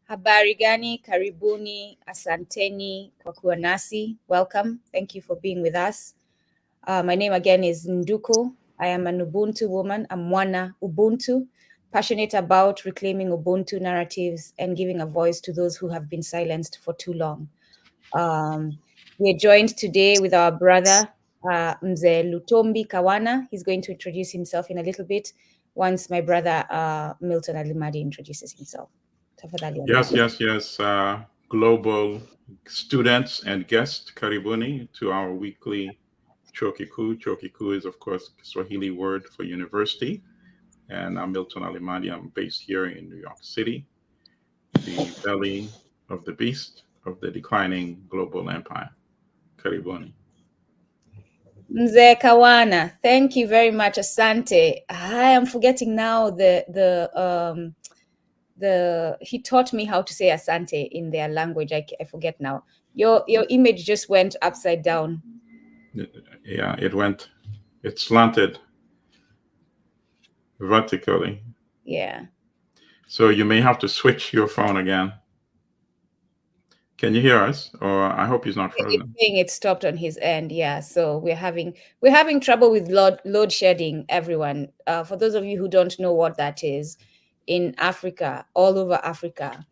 Habari gani, karibuni, asanteni kwa kuwa nasi. Welcome. Thank you for being with us. My name again is Nduku. I am an Ubuntu woman. I'm Mwana Ubuntu, passionate about reclaiming Ubuntu narratives and giving a voice to those who have been silenced for too long. We are joined today with our brother, Mzee Lutombi Kawana. He's going to introduce himself in a little bit once my brother Milton Alimadi introduces himself. Yes. Global students and guests, karibuni to our weekly chuo kikuu. Chuo kikuu is, of course, Swahili word for university. And I'm Milton Alimadi. I'm based here in New York City, the belly of the beast of the declining global empire. Karibuni. Mzee Kawana, thank you very much. Asante. I am forgetting now he taught me how to say asante in their language. I forget now. Your image just went upside down. Yeah, it slanted vertically. Yeah. So you may have to switch your phone again. Can you hear us? Or I hope he's not frozen. It's saying it stopped on his end. Yeah. So we're having trouble with load shedding, everyone. For those of you who don't know what that is, in Africa, all over Africa,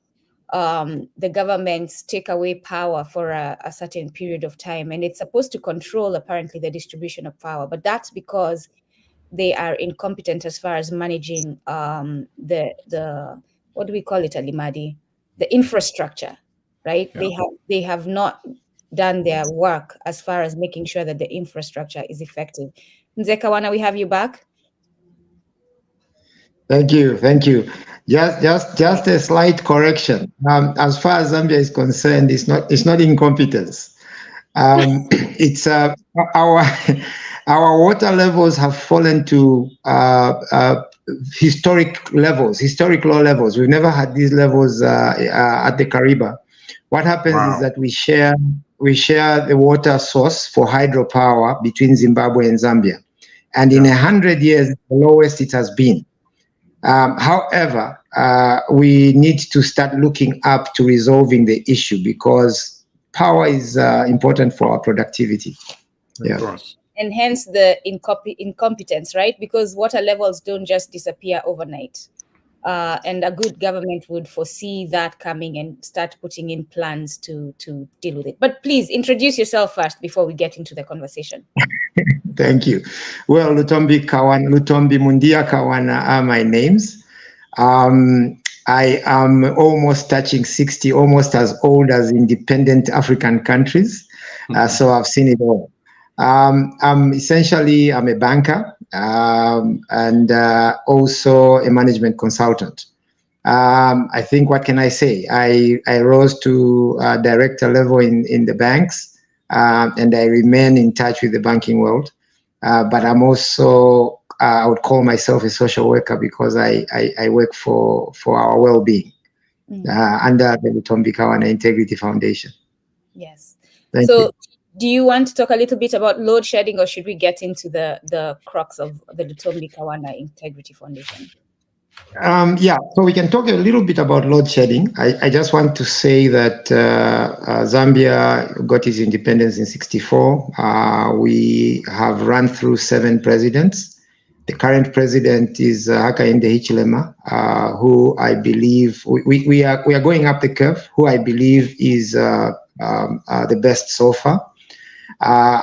the governments take away power for a certain period of time, and it's supposed to control apparently the distribution of power, but that's because they are incompetent as far as managing the what do we call it, Alimadi? The infrastructure, right? Yeah. They have not done their work as far as making sure that the infrastructure is effective. Mzee Kawana, we have you back. Thank you. Just a slight correction. As far as Zambia is concerned, it's not incompetence. It's our water levels have fallen to historic low levels. We've never had these levels at the Kariba. What happens is that we share the water source for hydropower between Zimbabwe and Zambia, and in 100 years, the lowest it has been. However, we need to start looking up to resolving the issue because power is important for our productivity. Yeah. Of course. And hence the incompetence, right? Because water levels don't just disappear overnight. And a good government would foresee that coming and start putting in plans to deal with it. But please introduce yourself first before we get into the conversation. Thank you. Well, Lutombi Mundia Kawana are my names. I am almost touching 60, almost as old as independent African countries. So I've seen it all. I'm a banker and also a management consultant. I think, what can I say? I rose to director level in the banks, and I remain in touch with the banking world. But I'm also, I would call myself a social worker because I work for our well-being under the Lutombi Kawana Integrity Foundation. Yes. Thank you. Do you want to talk a little bit about load shedding, or should we get into the crux of the Lutombi Kawana Integrity Foundation? Yeah, so we can talk a little bit about load shedding. I just want to say that Zambia got its independence in '64. We have run through 7 presidents. The current president is Hakainde Hichilema, who I believe we are going up the curve. Who I believe is the best so far.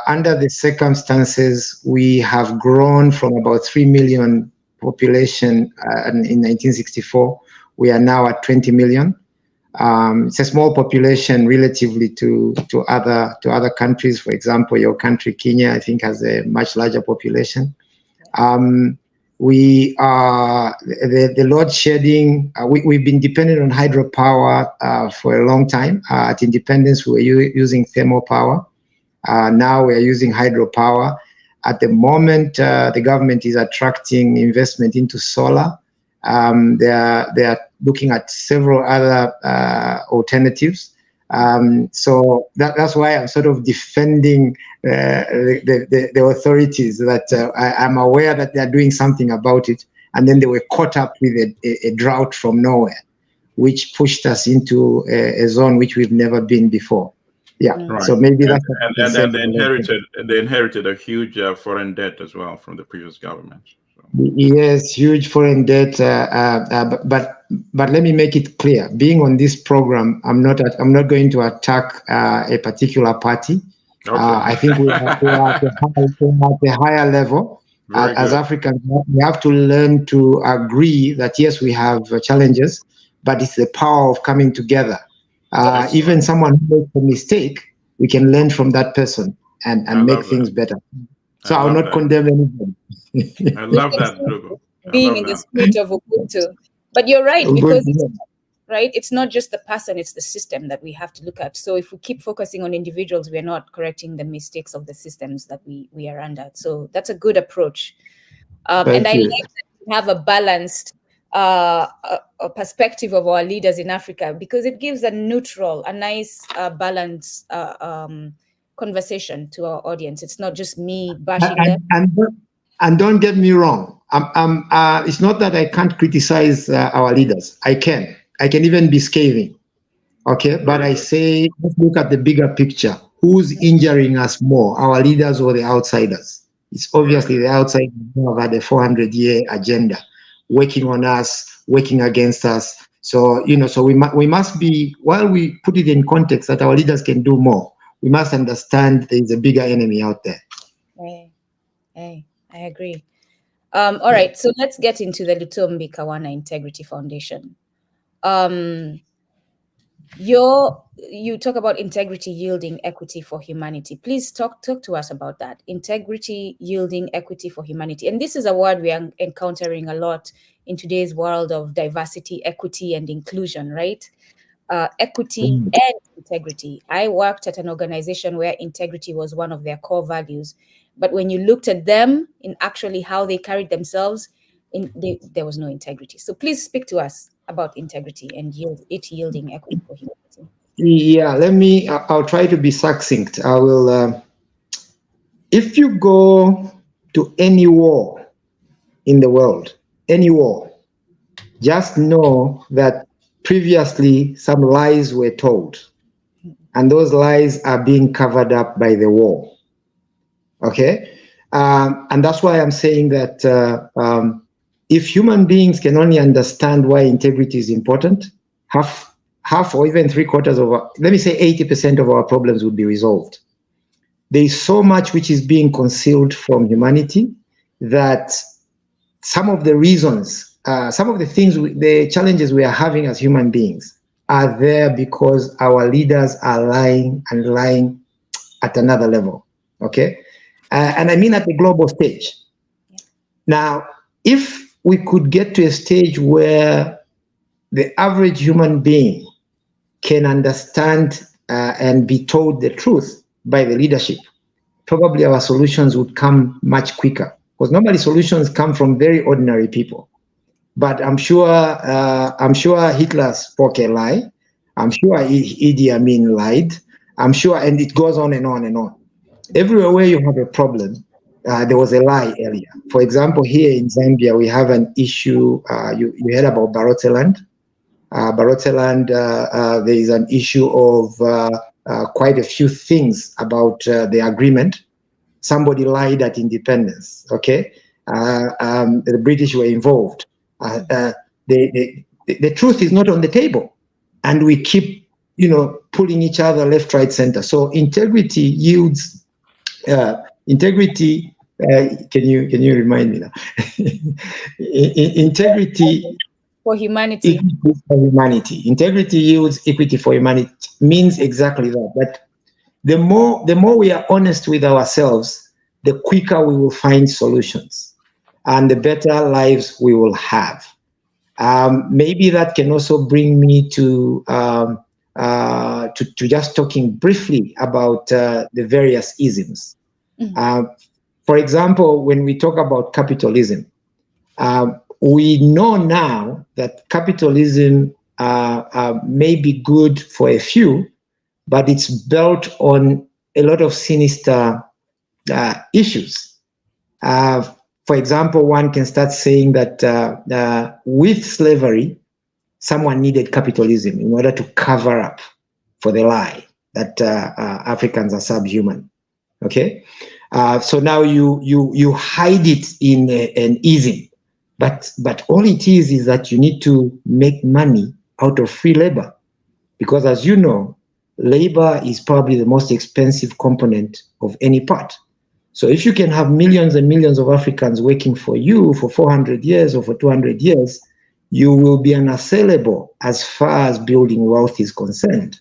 Under the circumstances, we have grown from about 3 million population in 1964. We are now at 20 million. It's a small population relatively to other countries. For example, your country, Kenya, I think has a much larger population. We are the load shedding. We've been dependent on hydropower for a long time. At independence, we were using thermal power. Now we are using hydropower. At the moment, the government is attracting investment into solar. They are looking at several other alternatives. So that's why I'm sort of defending the authorities, that I'm aware that they're doing something about it, and then they were caught up with a drought from nowhere, which pushed us into a zone which we've never been before. Yeah, right. So maybe and, that's and they inherited a huge foreign debt as well from the previous government. So. Yes, huge foreign debt. But let me make it clear. Being on this program, I'm not going to attack a particular party. Okay. I think we are at a higher level. As Africans, we have to learn to agree that yes, we have challenges, but it's the power of coming together. Even someone who makes a mistake, we can learn from that person and make things better. So I will not condemn anybody. I love that, Drugo. Being in the spirit of Ubuntu. But you're right, because it's not just the person, it's the system that we have to look at. So if we keep focusing on individuals, we're not correcting the mistakes of the systems that we are under. So that's a good approach. And I like that we have a balanced a perspective of our leaders in Africa, because it gives a neutral, a nice balanced conversation to our audience. It's not just me bashing them. And don't get me wrong. It's not that I can't criticize our leaders. I can even be scathing. Okay, but I say, let's look at the bigger picture. Who's injuring us more, our leaders or the outsiders? It's obviously the outsiders who have had a 400-year agenda, working on us, working against us. So, so we must be, while we put it in context that our leaders can do more, we must understand there's a bigger enemy out there. Hey, I agree. All right, so let's get into the Lutombi Kawana Integrity Foundation. You talk about integrity yielding equity for humanity. Please talk to us about that. Integrity yielding equity for humanity. And this is a word we are encountering a lot in today's world of diversity, equity, and inclusion, right? Equity and integrity. I worked at an organization where integrity was one of their core values. But when you looked at them in actually how they carried themselves, there was no integrity. So please speak to us about integrity and yielding equity for humanity. Yeah, I'll try to be succinct. I will, if you go to any war in the world, any war, just know that previously some lies were told, and those lies are being covered up by the war. Okay? And that's why I'm saying that if human beings can only understand why integrity is important, half or even 3/4 of let me say 80% of our problems would be resolved. There is so much which is being concealed from humanity that some of the reasons, some of the things, the challenges we are having as human beings are there because our leaders are lying at another level. Okay? And I mean at the global stage. Now, if we could get to a stage where the average human being can understand and be told the truth by the leadership, probably our solutions would come much quicker. Because normally solutions come from very ordinary people. But I'm sure Hitler spoke a lie. I'm sure Idi Amin lied. I'm sure, and it goes on and on and on. Everywhere where you have a problem, there was a lie earlier. For example, here in Zambia, we have an issue. You heard about Barotseland. Barotseland, there is an issue of quite a few things about the agreement. Somebody lied at independence. Okay, the British were involved. The truth is not on the table, and we keep, pulling each other left, right, center. So integrity yields. Integrity Can you remind me now? Integrity. For humanity. Equity for humanity. Integrity yields equity for humanity means exactly that. But the more we are honest with ourselves, the quicker we will find solutions, and the better lives we will have. Maybe that can also bring me to just talking briefly about the various isms. For example, when we talk about capitalism, we know now that capitalism may be good for a few, but it's built on a lot of sinister issues. For example, one can start saying that with slavery, someone needed capitalism in order to cover up for the lie that Africans are subhuman. Okay, so now you hide it in an ism, but all it is that you need to make money out of free labor, because as you know, labor is probably the most expensive component of any part. So if you can have millions and millions of Africans working for you for 400 years or for 200 years, you will be unassailable as far as building wealth is concerned.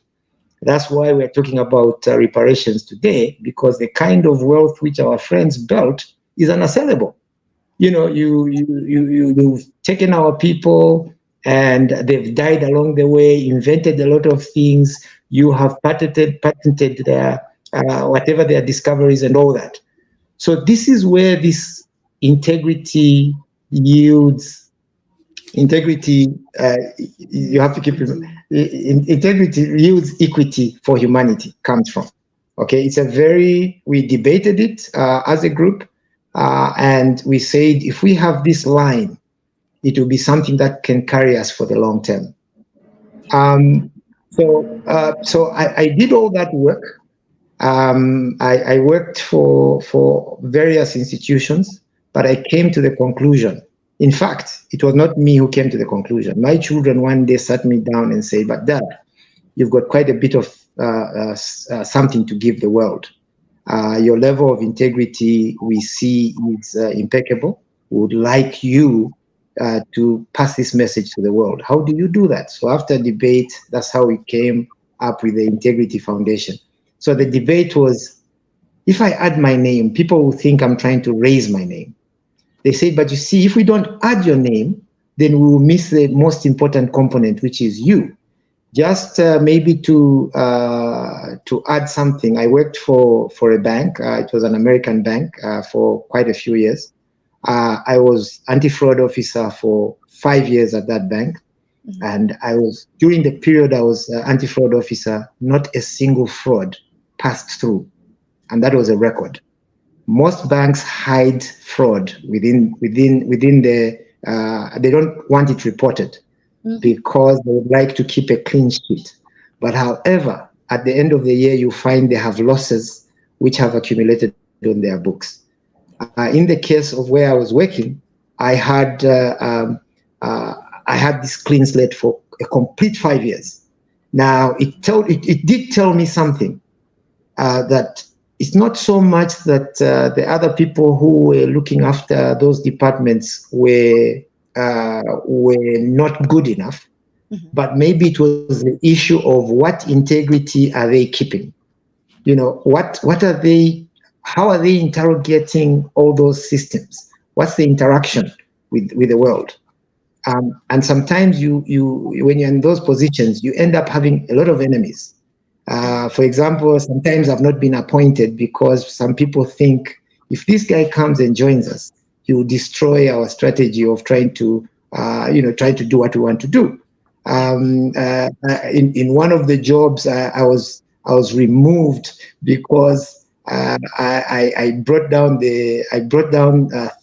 That's why we're talking about reparations today, because the kind of wealth which our friends built is unassailable. You know, you've taken our people and they've died along the way, invented a lot of things. You have patented their whatever their discoveries and all that. So this is where this integrity yields integrity. You have to keep integrity yields equity for humanity comes from. Okay, it's we debated it as a group, and we said if we have this line, it will be something that can carry us for the long term. So I did all that work. I worked for various institutions, but I came to the conclusion. In fact, it was not me who came to the conclusion. My children one day sat me down and said, "But Dad, you've got quite a bit of something to give the world. Your level of integrity we see is impeccable. We would like you to pass this message to the world. How do you do that?" So after debate, that's how we came up with the Integrity Foundation. So the debate was, if I add my name, people will think I'm trying to raise my name. They say, but you see, if we don't add your name, then we will miss the most important component, which is you. Just maybe to add something, I worked for a bank. It was an American bank for quite a few years. I was anti-fraud officer for 5 years at that bank. And during the period I was anti-fraud officer, not a single fraud passed through. And that was a record. Most banks hide fraud within the, they don't want it reported because they would like to keep a clean sheet. But however, at the end of the year, you find they have losses which have accumulated on their books. In the case of where I was working, I had this clean slate for a complete 5 years. Now, it did tell me something, that it's not so much that the other people who were looking after those departments were not good enough, but maybe it was the issue of what integrity are they keeping? You know, what are they? How are they interrogating all those systems? What's the interaction with the world? And sometimes when you're in those positions, you end up having a lot of enemies. For example, sometimes I've not been appointed because some people think if this guy comes and joins us, he will destroy our strategy of trying to do what we want to do. In one of the jobs, I was removed because I brought down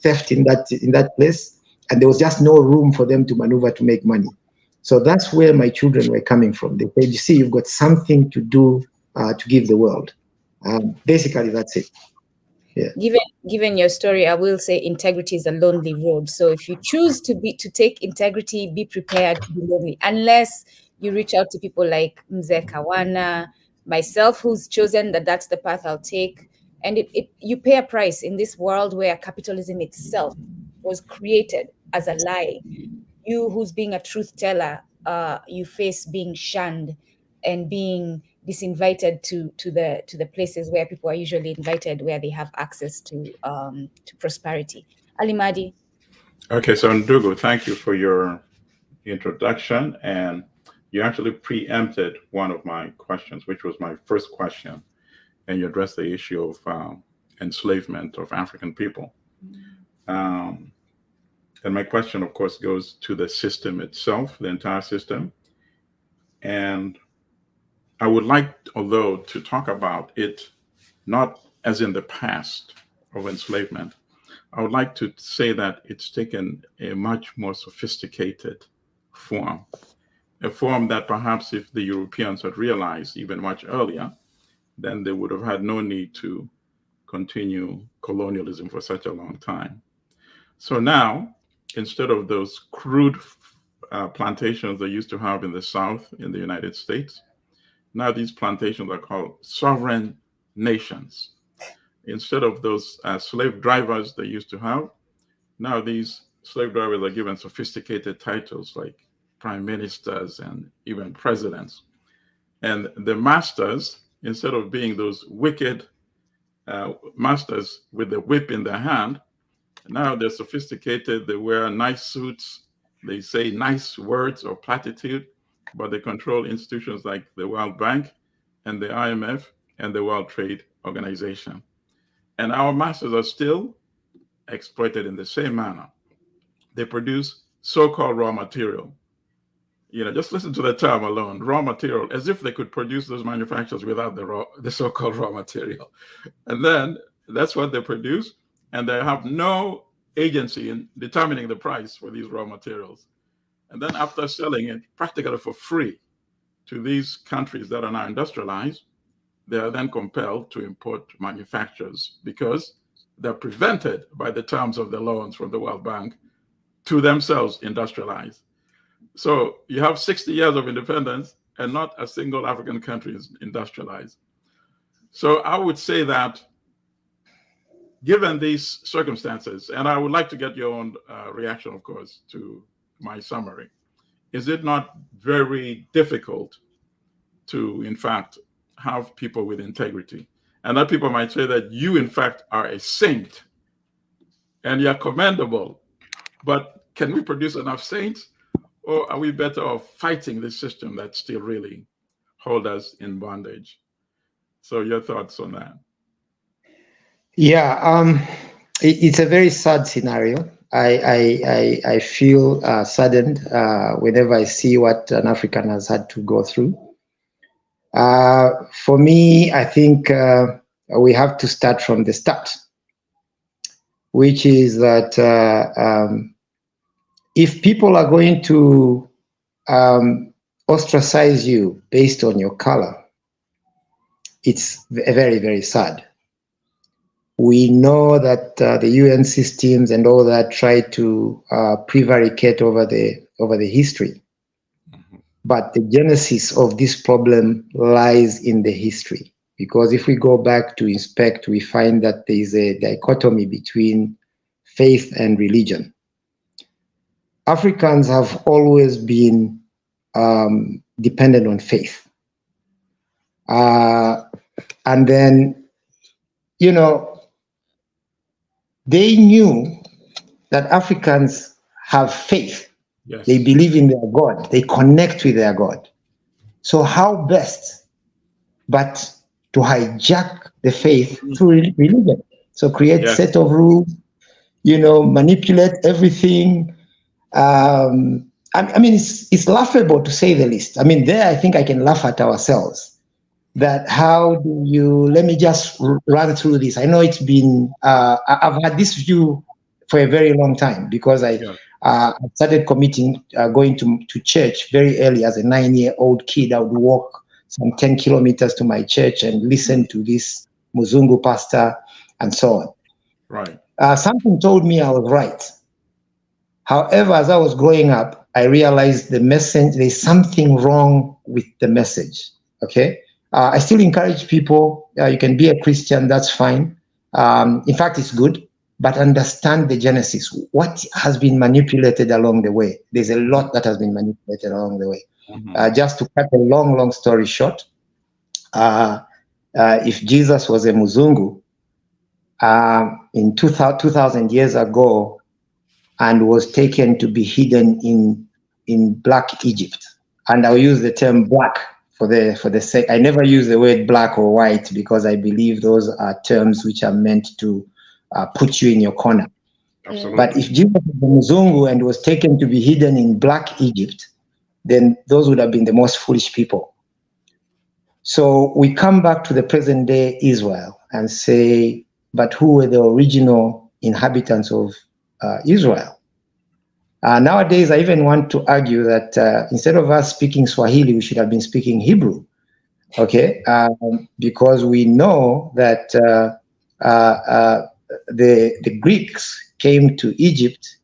theft in that place, and there was just no room for them to maneuver to make money. So that's where my children were coming from. They said, "You see, you've got something to do to give the world." Basically, that's it. Yeah. Given your story, I will say integrity is a lonely road. So if you choose to take integrity, be prepared to be lonely, unless you reach out to people like Mzee Kawana, myself, who's chosen that's the path I'll take. And you pay a price in this world where capitalism itself was created as a lie. You who's being a truth teller, you face being shunned and being disinvited to the places where people are usually invited, where they have access to prosperity. Ali Madi. Okay, so Ndugu, thank you for your introduction, and you actually preempted one of my questions, which was my first question, and you addressed the issue of enslavement of African people. Um, and my question, of course, goes to the system itself, the entire system. And I would like, although, to talk about it not as in the past of enslavement. I would like to say that it's taken a much more sophisticated form, a form that perhaps if the Europeans had realized even much earlier, then they would have had no need to continue colonialism for such a long time. So now, instead of those crude plantations they used to have in the South in the United States, now these plantations are called sovereign nations. Instead of those slave drivers they used to have, now these slave drivers are given sophisticated titles like prime ministers and even presidents. And the masters, instead of being those wicked masters with the whip in their hand, now they're sophisticated. They wear nice suits. They say nice words or platitude, but they control institutions like the World Bank and the IMF and the World Trade Organization. And our masters are still exploited in the same manner. They produce so-called raw material. Just listen to the term alone, raw material, as if they could produce those manufacturers without the so-called raw material. And then that's what they produce, and they have no agency in determining the price for these raw materials. And then after selling it practically for free to these countries that are now industrialized, they are then compelled to import manufacturers because they're prevented by the terms of the loans from the World Bank to themselves industrialize. So you have 60 years of independence and not a single African country is industrialized. So I would say that given these circumstances, and I would like to get your own reaction, of course, to my summary, is it not very difficult to, in fact, have people with integrity? And that people might say that you, in fact, are a saint and you're commendable, but can we produce enough saints? Or are we better off fighting this system that still really hold us in bondage? So your thoughts on that? Yeah, it's a very sad scenario. I feel saddened whenever I see what an African has had to go through. For me, I think we have to start from the start, which is that if people are going to ostracize you based on your color, it's very, very sad. We know that the UN systems and all that try to prevaricate over the history. Mm-hmm. But the genesis of this problem lies in the history. Because if we go back to inspect, we find that there is a dichotomy between faith and religion. Africans have always been dependent on faith. And then, they knew that Africans have faith. Yes. They believe in their God. They connect with their God. So how best but to hijack the faith through religion? So create a set of rules, manipulate everything. I mean, it's laughable to say the least. I mean, there I think I can laugh at ourselves. That how do you, let me just run through this. I know it's been, I've had this view for a very long time because I started committing, going to church very early as a 9-year-old kid. I would walk some 10 kilometers to my church and listen to this Muzungu pastor and so on. Right. Something told me I was right. However, as I was growing up, I realized the message, there's something wrong with the message, okay? I still encourage people, you can be a Christian, that's fine. In fact, it's good, but understand the genesis. What has been manipulated along the way? There's a lot that has been manipulated along the way. Just to cut a long story short, if Jesus was a Muzungu in 2000 years ago and was taken to be hidden in Black Egypt, and I'll use the term black for the sake. I never use the word black or white because I believe those are terms which are meant to put you in your corner. Absolutely. But if Jesus was a Muzungu and was taken to be hidden in Black Egypt, then those would have been the most foolish people. So we come back to the present day Israel and say, but who were the original inhabitants of Israel? Nowadays, I even want to argue that instead of us speaking Swahili, we should have been speaking Hebrew, okay? Because we know that the Greeks came to Egypt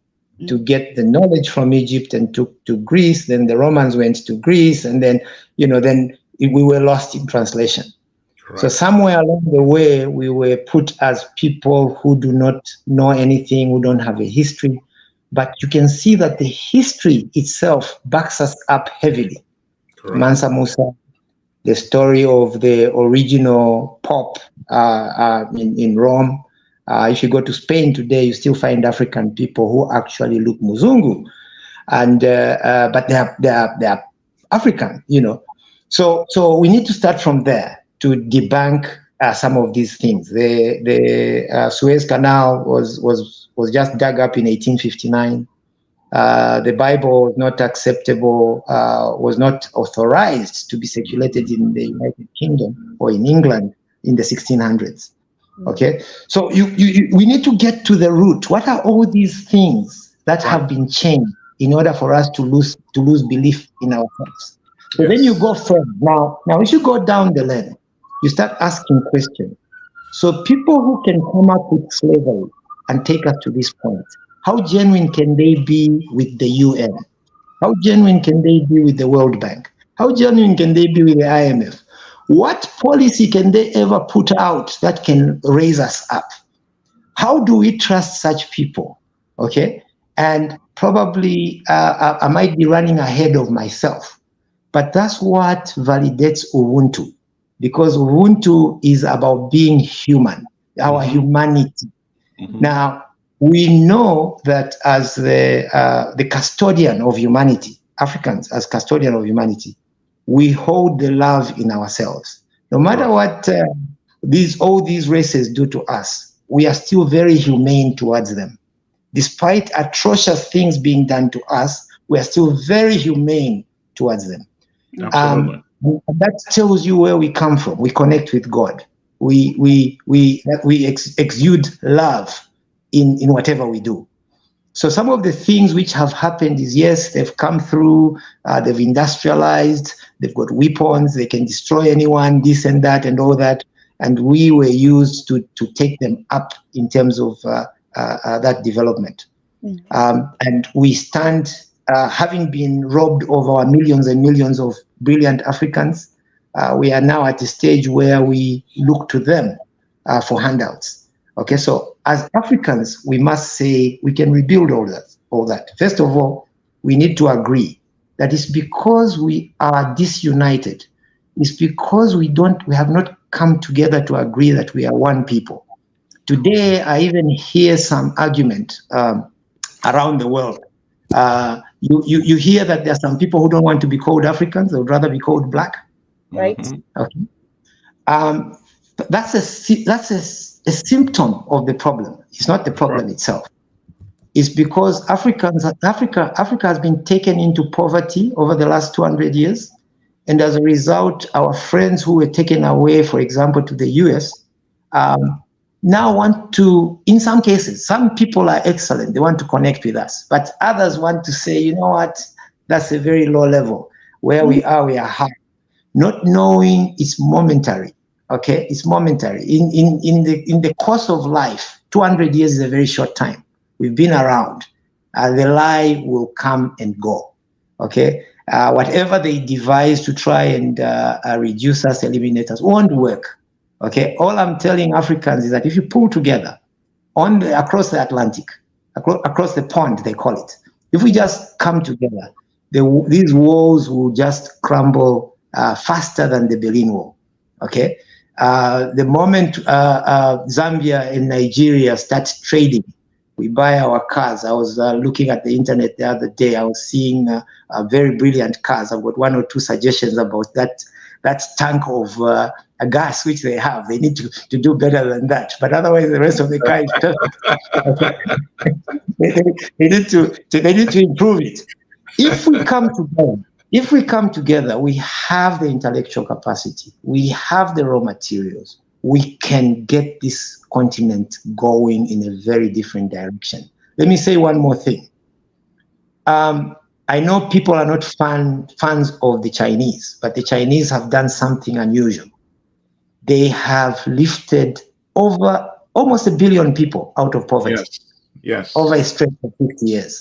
to get the knowledge from Egypt and took to Greece. Then the Romans went to Greece, and then then we were lost in translation. Correct. So somewhere along the way, we were put as people who do not know anything, who don't have a history. But you can see that the history itself backs us up heavily. Correct. Mansa Musa, the story of the original Pope in Rome. If you go to Spain today, you still find African people who actually look Muzungu, and but they are African, So we need to start from there to debunk some of these things. The Suez Canal was just dug up in 1859. The Bible was not acceptable, was not authorized to be circulated in the United Kingdom or in England in the 1600s. Okay, so we need to get to the root. What are all these things that have been changed in order for us to lose belief in ourselves? So then you go further. Now if you go down the lane, you start asking questions. So people who can come up with slavery and take us to this point, how genuine can they be with the UN? How genuine can they be with the World Bank? How genuine can they be with the IMF? What policy can they ever put out that can raise us up? How do we trust such people? Okay, and probably I might be running ahead of myself, but that's what validates Ubuntu, because Ubuntu is about being human, our humanity. Now, we know that as the custodian of humanity, Africans as custodian of humanity, we hold the love in ourselves. No matter what all these races do to us, we are still very humane towards them. Despite atrocious things being done to us, we are still very humane towards them. Absolutely. That tells you where we come from. We connect with God. We exude love in whatever we do. So some of the things which have happened is, yes, they've come through, they've industrialized, they've got weapons, they can destroy anyone, this and that and all that. And we were used to take them up in terms of that development. And we stand, having been robbed of our millions and millions of brilliant Africans, we are now at a stage where we look to them for handouts. Okay, so as Africans, we must say we can rebuild all that. First of all, we need to agree that it's because we are disunited. It's because we have not come together to agree that we are one people. Today, I even hear some argument around the world. You hear that there are some people who don't want to be called Africans; they would rather be called Black. Right. Okay. That's a symptom of the problem. It's not the problem itself. It's because Africa has been taken into poverty over the last 200 years. And as a result, our friends who were taken away, for example, to the US, now want to, in some cases, some people are excellent. They want to connect with us. But others want to say, you know what, that's a very low level. Where we are high. Not knowing it's momentary. Okay, it's momentary. In the course of life, 200 years is a very short time. We've been around. The lie will come and go. Okay, Whatever they devise to try and reduce us, eliminate us, won't work. Okay, all I'm telling Africans is that if you pull together across the Atlantic, across the pond, they call it, if we just come together, these walls will just crumble faster than the Berlin Wall. Okay, the moment Zambia and Nigeria start trading, we buy our cars. I was looking at the internet the other day. I was seeing very brilliant cars. I've got one or two suggestions about that tank of a gas which they have. They need to do better than that. But otherwise, the rest of the car is perfect. they need to improve it. If we come together, we have the intellectual capacity. We have the raw materials. We can get this continent going in a very different direction. Let me say one more thing. I know people are not fans of the Chinese, but the Chinese have done something unusual. They have lifted over almost 1 billion people out of poverty. Yes. Over a stretch of 50 years.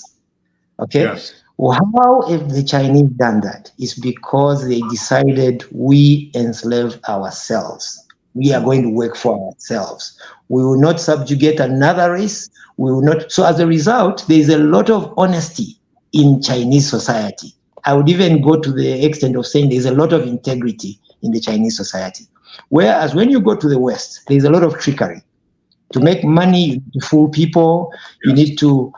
Okay? Yes. Well, how have the Chinese done that? It's because they decided we enslave ourselves. We are going to work for ourselves. We will not subjugate another race. We will not. So as a result, there is a lot of honesty in Chinese society. I would even go to the extent of saying there's a lot of integrity in the Chinese society. Whereas when you go to the West, there's a lot of trickery. To make money, you need to fool people. You need to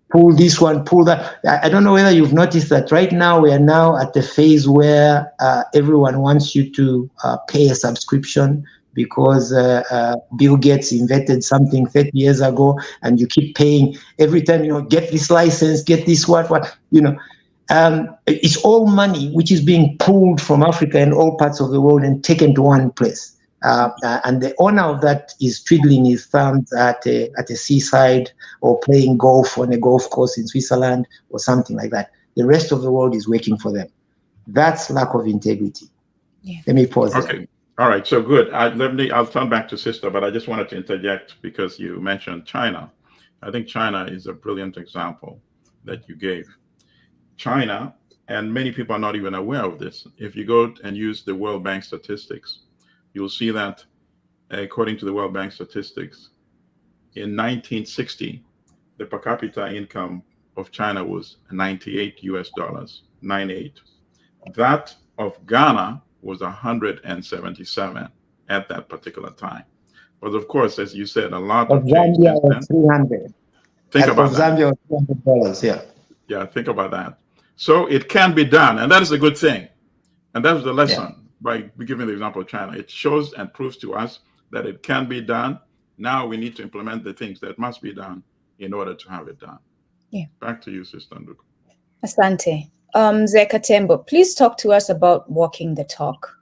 pull this one, pull that. I don't know whether you've noticed that right now we are now at the phase where everyone wants you to pay a subscription because Bill Gates invented something 30 years ago, and you keep paying every time, get this license, get this what. It's all money which is being pulled from Africa and all parts of the world and taken to one place. And the owner of that is twiddling his thumbs at a seaside or playing golf on a golf course in Switzerland or something like that. The rest of the world is working for them. That's lack of integrity. Yeah. Let me pause there. Okay. All right. So good. I'll turn back to Sister, but I just wanted to interject because you mentioned China. I think China is a brilliant example that you gave. China, and many people are not even aware of this. If you go and use the World Bank statistics, you'll see that according to the World Bank statistics, in 1960, the per capita income of China was $98, 98. That of Ghana was 177 at that particular time. But of course, as you said, a lot of change. Zambia was 300. Think about that. Zambia was $300, yeah. Yeah, think about that. So it can be done, and that is a good thing. And that's the lesson. Yeah. By giving the example of China, it shows and proves to us that it can be done. Now we need to implement the things that must be done in order to have it done. Yeah. Back to you, Sister Nduku. Asante. Mzee Katembo, please talk to us about walking the talk.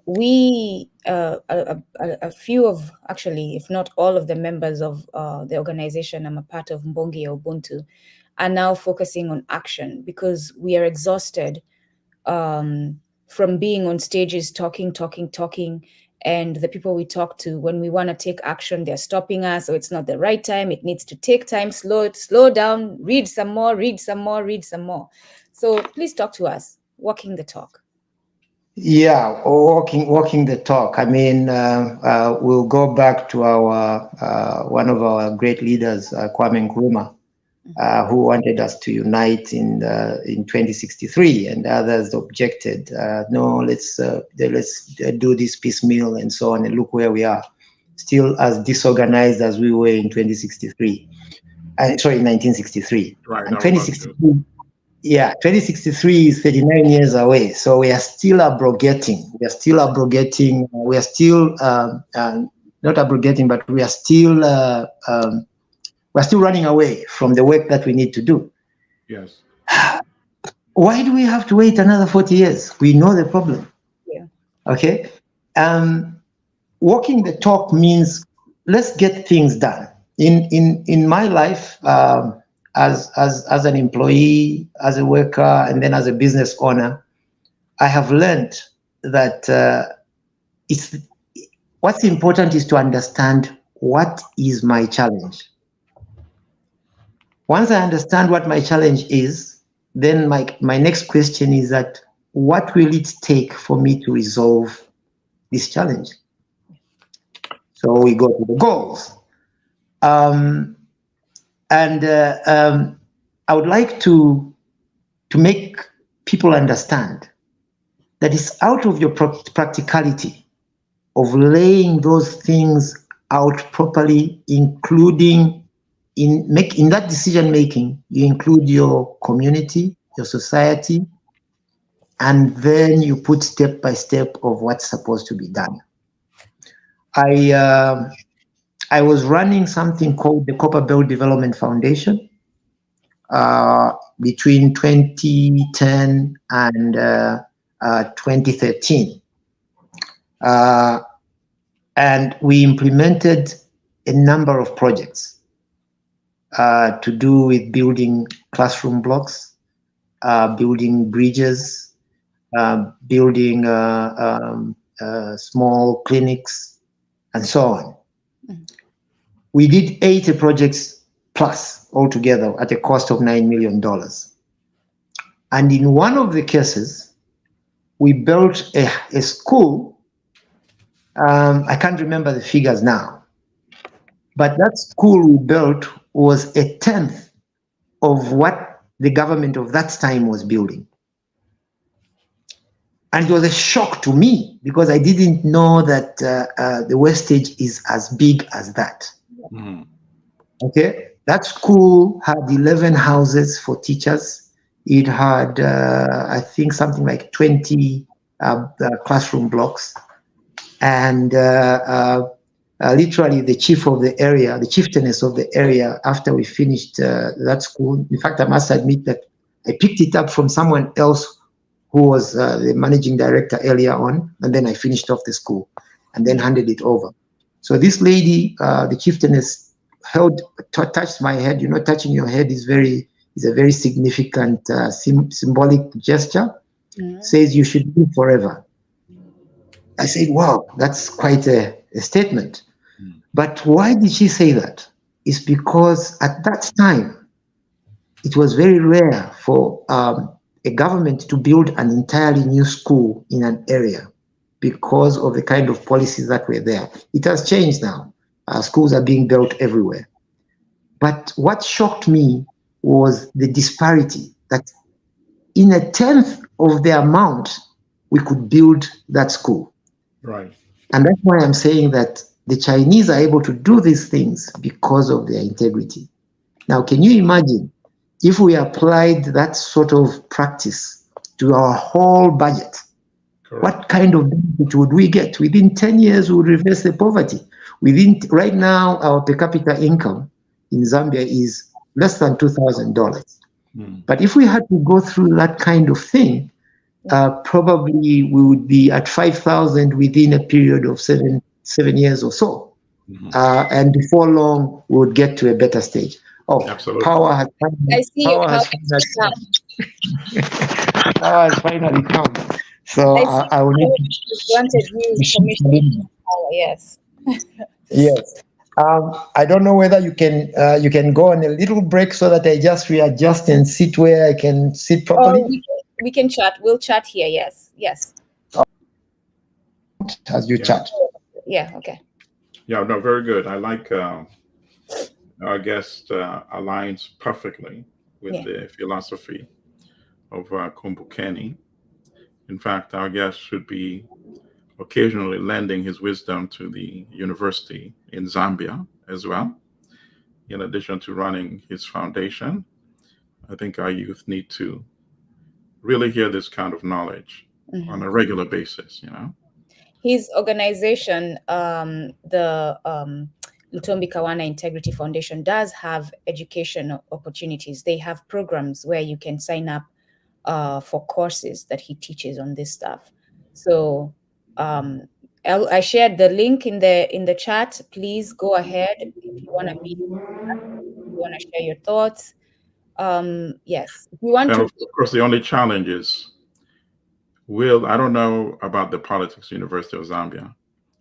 We, a few of, actually, if not all of the members of the organization I'm a part of, Mbongi Ubuntu, are now focusing on action because we are exhausted from being on stages talking, and the people we talk to, when we want to take action, they're stopping us, or it's not the right time, it needs to take time, slow down, read some more. So please talk to us, walking the talk. Yeah, walking the talk. I mean, we'll go back to our one of our great leaders, Kwame Nkrumah, who wanted us to unite in 2063, and others objected. No, let's do this piecemeal and so on. And look where we are, still as disorganized as we were in 2063. Sorry, 1963. Right. And 2063. Yeah, 2063 is 39 years away. So we are still abrogating. We are still not abrogating, but we are still running away from the work that we need to do. Yes. Why do we have to wait another 40 years? We know the problem. Yeah. Okay. Walking the talk means let's get things done. In my life, as an employee, as a worker, and then as a business owner, I have learned that what's important is to understand what is my challenge. Once I understand what my challenge is, then my next question is that what will it take for me to resolve this challenge? So we go to the goals. I would like to make people understand that it's out of your practicality of laying those things out properly, including in that decision making, you include your community, your society, and then you put step by step of what's supposed to be done. I was running something called the Copper Belt Development Foundation between 2010 and 2013. And we implemented a number of projects to do with building classroom blocks, building bridges, building small clinics, and so on. We did 80 projects plus altogether at a cost of $9 million. And in one of the cases, we built a school. I can't remember the figures now, but that school we built was 1/10 of what the government of that time was building. And it was a shock to me because I didn't know that the wastage is as big as that. Okay, that school had 11 houses for teachers. It had, I think, something like 20 classroom blocks. And literally the chief of the area, the chieftainess of the area, after we finished that school, in fact, I must admit that I picked it up from someone else who was the managing director earlier on, and then I finished off the school and then handed it over. So this lady, the chieftainess, touched my head. You know, touching your head is a very significant symbolic gesture. Says you should live forever. I said, wow, that's quite a statement. But why did she say that? It's because at that time, it was very rare for a government to build an entirely new school in an area because of the kind of policies that were there. It has changed now. Schools are being built everywhere. But what shocked me was the disparity that in 1/10 of the amount, we could build that school. Right. And that's why I'm saying that the Chinese are able to do these things because of their integrity. Now, can you imagine if we applied that sort of practice to our whole budget? Correct. What kind of benefit would we get? Within 10 years, we would reverse the poverty. Right now, our per capita income in Zambia is less than $2,000. But if we had to go through that kind of thing, probably we would be at 5,000 within a period of seven years or so. And before long, we would get to a better stage. Oh, absolutely. Power has finally come. So I will need to. Yes. Yes. I don't know whether you can go on a little break so that I just readjust and sit where I can sit properly. We can chat. We'll chat here. Yes. As you chat. Yeah. Okay. Yeah. No. Very good. I like our guest aligns perfectly with the philosophy of Kumbukeni. In fact, our guest should be occasionally lending his wisdom to the university in Zambia as well, in addition to running his foundation. I think our youth need to really hear this kind of knowledge on a regular basis, you know. His organization, the Lutombi Kawana Integrity Foundation, does have education opportunities. They have programs where you can sign up for courses that he teaches on this stuff. So I shared the link in the chat. Please go ahead if you want to if you want to share your thoughts. Yes, if you want and to. Of course, the only challenge is, I don't know about the Politics University of Zambia.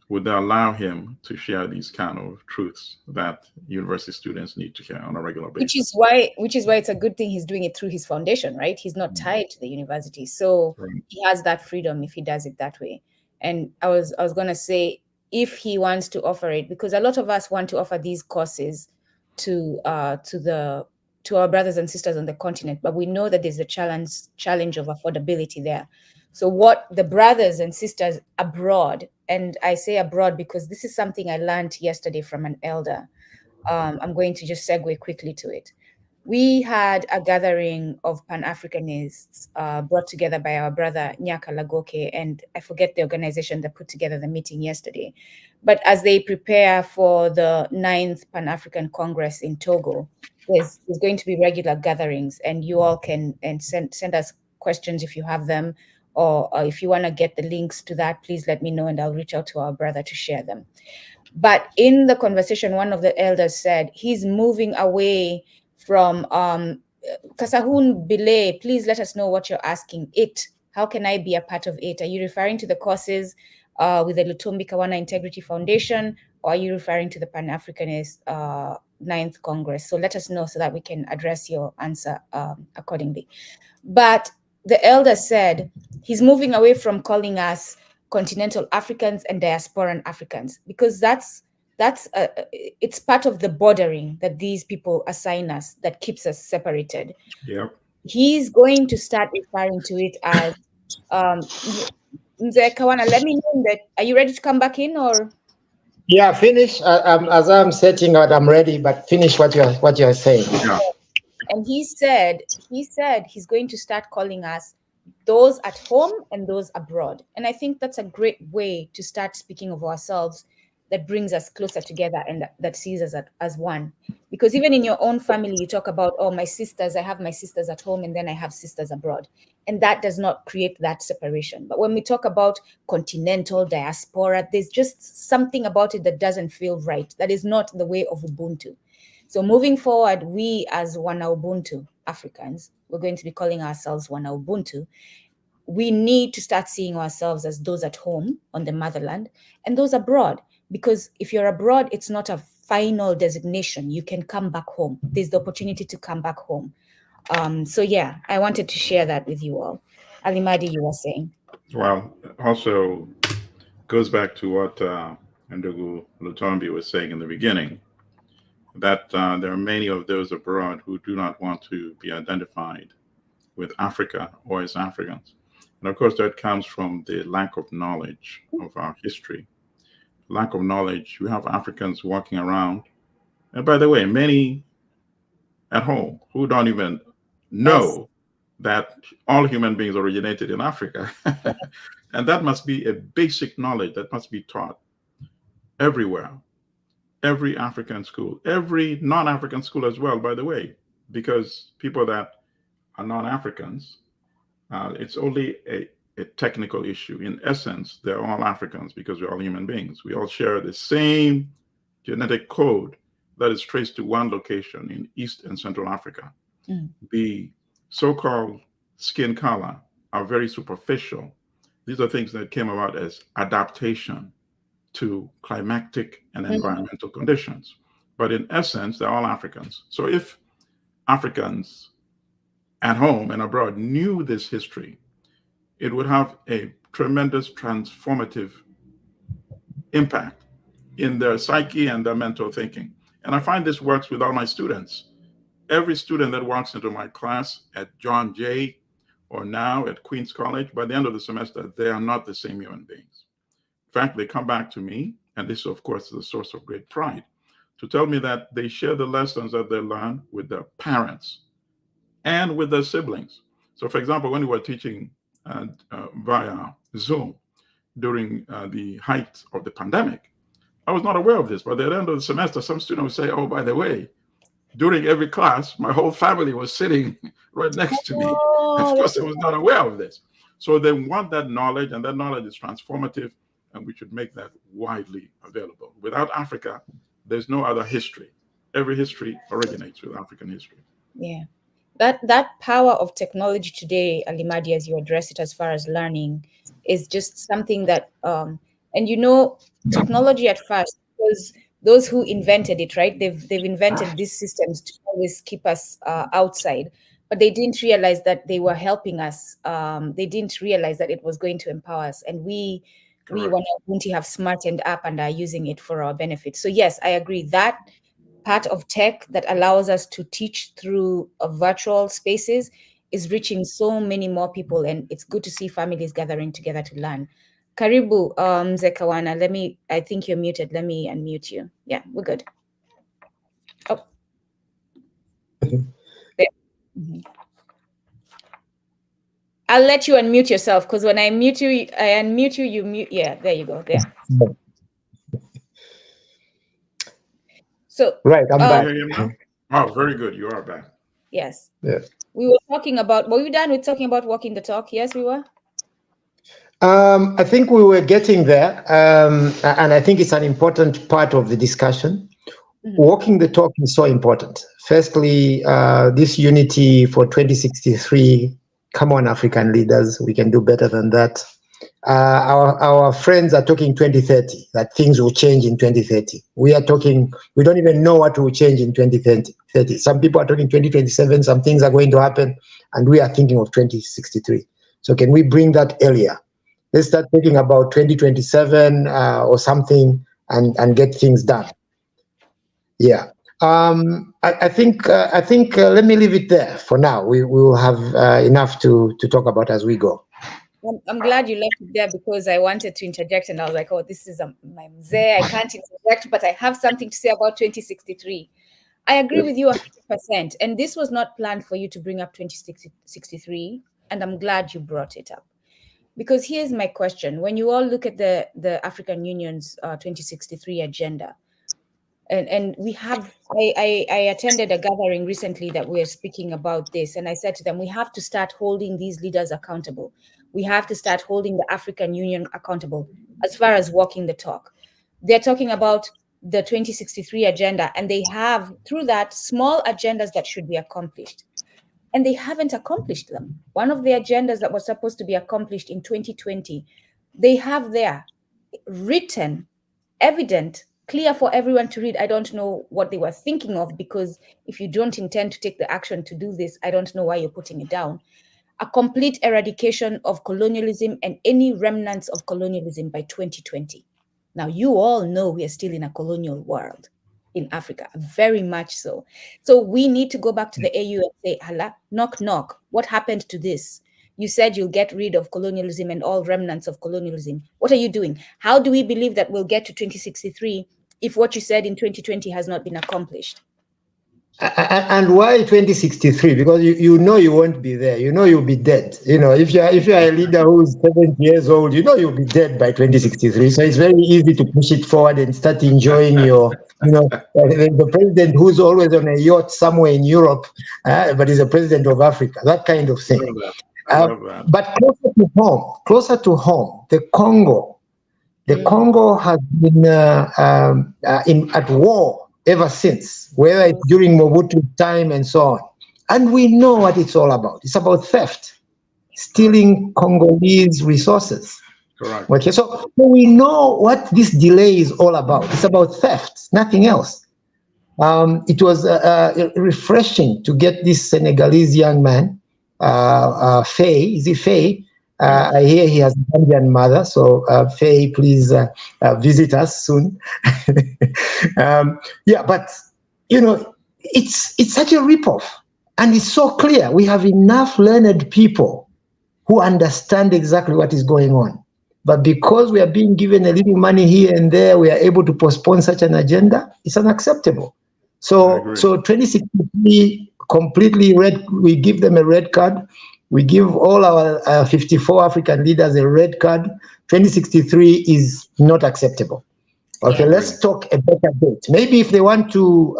would they allow him to share these kind of truths that university students need to hear on a regular basis? Which is why it's a good thing he's doing it through his foundation, right? He's not tied to the university, so Right. he has that freedom if he does it that way. And I was going to say, if he wants to offer it, because a lot of us want to offer these courses to our brothers and sisters on the continent, but we know that there's a challenge of affordability there. So what the brothers and sisters abroad, and I say abroad because this is something I learned yesterday from an elder. I'm going to just segue quickly to it. We had a gathering of Pan-Africanists brought together by our brother Nyaka Lagoke, and I forget the organization that put together the meeting yesterday. But as they prepare for the 9th Pan-African Congress in Togo, there's going to be regular gatherings, and you all can send us questions if you have them, or if you want to get the links to that, please let me know, and I'll reach out to our brother to share them. But in the conversation, one of the elders said he's moving away from Kasahun Bile. Please let us know what you're asking. It. How can I be a part of it? Are you referring to the courses with the Lutombi Kawana Integrity Foundation, or are you referring to the Pan-Africanist 9th Congress? So let us know so that we can address your answer accordingly. But the elder said he's moving away from calling us continental Africans and diasporan Africans, because that's it's part of the bordering that these people assign us that keeps us separated. Yep. He's going to start referring to it as Mzee Kawana. Let me know that. Are you ready to come back in, or? Yeah, finish. As I'm setting out, I'm ready. But finish what you're saying. Yeah. And he said he's going to start calling us those at home and those abroad. And I think that's a great way to start speaking of ourselves, that brings us closer together and that sees us as one. Because even in your own family, you talk about, oh, my sisters, I have my sisters at home and then I have sisters abroad. And that does not create that separation. But when we talk about continental diaspora, there's just something about it that doesn't feel right. That is not the way of Ubuntu. So moving forward, we as Wana Ubuntu Africans, we're going to be calling ourselves Wana Ubuntu. We need to start seeing ourselves as those at home on the motherland and those abroad. Because if you're abroad, it's not a final designation. You can come back home. There's the opportunity to come back home. So yeah, I wanted to share that with you all. Alimadi, you were saying. Well, also goes back to what Ndugu Lutombi was saying in the beginning, that there are many of those abroad who do not want to be identified with Africa or as Africans. And of course, that comes from the lack of knowledge of our history. Lack of knowledge. We have Africans walking around. And by the way, many at home who don't even Yes. know that all human beings originated in Africa. And that must be a basic knowledge that must be taught everywhere. Every African school, every non-African school as well, by the way, because people that are non-Africans, it's only a technical issue. In essence, they're all Africans because we're all human beings. We all share the same genetic code that is traced to one location in East and Central Africa. Mm. The so-called skin color are very superficial. These are things that came about as adaptation to climatic and environmental conditions. But in essence, they're all Africans. So if Africans at home and abroad knew this history, it would have a tremendous transformative impact in their psyche and their mental thinking. And I find this works with all my students. Every student that walks into my class at John Jay or now at Queens College, by the end of the semester, they are not the same human beings. In fact, they come back to me, and this, of course, is a source of great pride, to tell me that they share the lessons that they learn with their parents and with their siblings. So, for example, when we were teaching via Zoom during the height of the pandemic, I was not aware of this, but at the end of the semester, some student would say, oh, by the way, during every class, my whole family was sitting right next to me. Of course, I was not aware of this. So they want that knowledge, and that knowledge is transformative, and we should make that widely available. Without Africa, there's no other history. Every history originates with African history. Yeah. That power of technology today, Alimadi, as you address it as far as learning, is just something that And technology at first was those who invented it, right? They've invented these systems to always keep us outside, but they didn't realize that they were helping us. They didn't realize that it was going to empower us, and we Wanagunti have smartened up and are using it for our benefit. So yes, I agree that part of tech that allows us to teach through virtual spaces is reaching so many more people, and it's good to see families gathering together to learn. Karibu, Mzee Kawana. I think you're muted. Let me unmute you. Yeah, we're good. Oh. There. Mm-hmm. I'll let you unmute yourself, because when I unmute you, you mute. Yeah, there you go. There. So right, I'm back. Oh, very good. You are back. Yes. Yes. We were talking about. Were we done with talking about walking the talk? Yes, we were. I think we were getting there, and I think it's an important part of the discussion. Mm-hmm. Walking the talk is so important. Firstly, this unity for 2063. Come on, African leaders, we can do better than that. Our friends are talking 2030, that things will change in 2030. We are talking, we don't even know what will change in 2030. Some people are talking 2027, some things are going to happen, and we are thinking of 2063. So can we bring that earlier? Let's start thinking about 2027 or something and get things done. Yeah. I think let me leave it there for now. We will have enough to talk about as we go. I'm glad you left it there, because I wanted to interject, and I was like, oh, this is my Mzee. I can't interject, but I have something to say about 2063. I agree with you 100%. And this was not planned for you to bring up 2063. And I'm glad you brought it up. Because here's my question. When you all look at the African Union's 2063 agenda, and we have, I attended a gathering recently that we are speaking about this, and I said to them, we have to start holding these leaders accountable. We have to start holding the African Union accountable as far as walking the talk. They're talking about the 2063 agenda, and they have, through that, small agendas that should be accomplished. And they haven't accomplished them. One of the agendas that was supposed to be accomplished in 2020, they have there written, evident, clear for everyone to read. I don't know what they were thinking of, because if you don't intend to take the action to do this, I don't know why you're putting it down. A complete eradication of colonialism and any remnants of colonialism by 2020. Now, you all know we are still in a colonial world in Africa, very much so. So we need to go back to the AU and say, Hala, knock, knock. What happened to this? You said you'll get rid of colonialism and all remnants of colonialism. What are you doing? How do we believe that we'll get to 2063 if what you said in 2020 has not been accomplished? And why 2063? Because you know you won't be there. You know you'll be dead. You know, if you're a leader who's 70 years old, you know you'll be dead by 2063. So it's very easy to push it forward and start enjoying the president who's always on a yacht somewhere in Europe, but is a president of Africa. That kind of thing. I love that. But closer to home, the Congo. The Congo has been at war ever since, whether it's during Mobutu's time and so on. And we know what it's all about. It's about theft, stealing Congolese resources. Correct. Okay, so we know what this delay is all about. It's about theft, nothing else. It was refreshing to get this Senegalese young man, Faye. Is it Faye? I hear he has a Gambian mother, so Faye, please visit us soon. But it's such a ripoff, and it's so clear. We have enough learned people who understand exactly what is going on, but because we are being given a little money here and there, we are able to postpone such an agenda. It's unacceptable. So 2063 completely red. We give them a red card. We give all our 54 African leaders a red card. 2063 is not acceptable. Okay, let's talk a better date. Maybe if they want to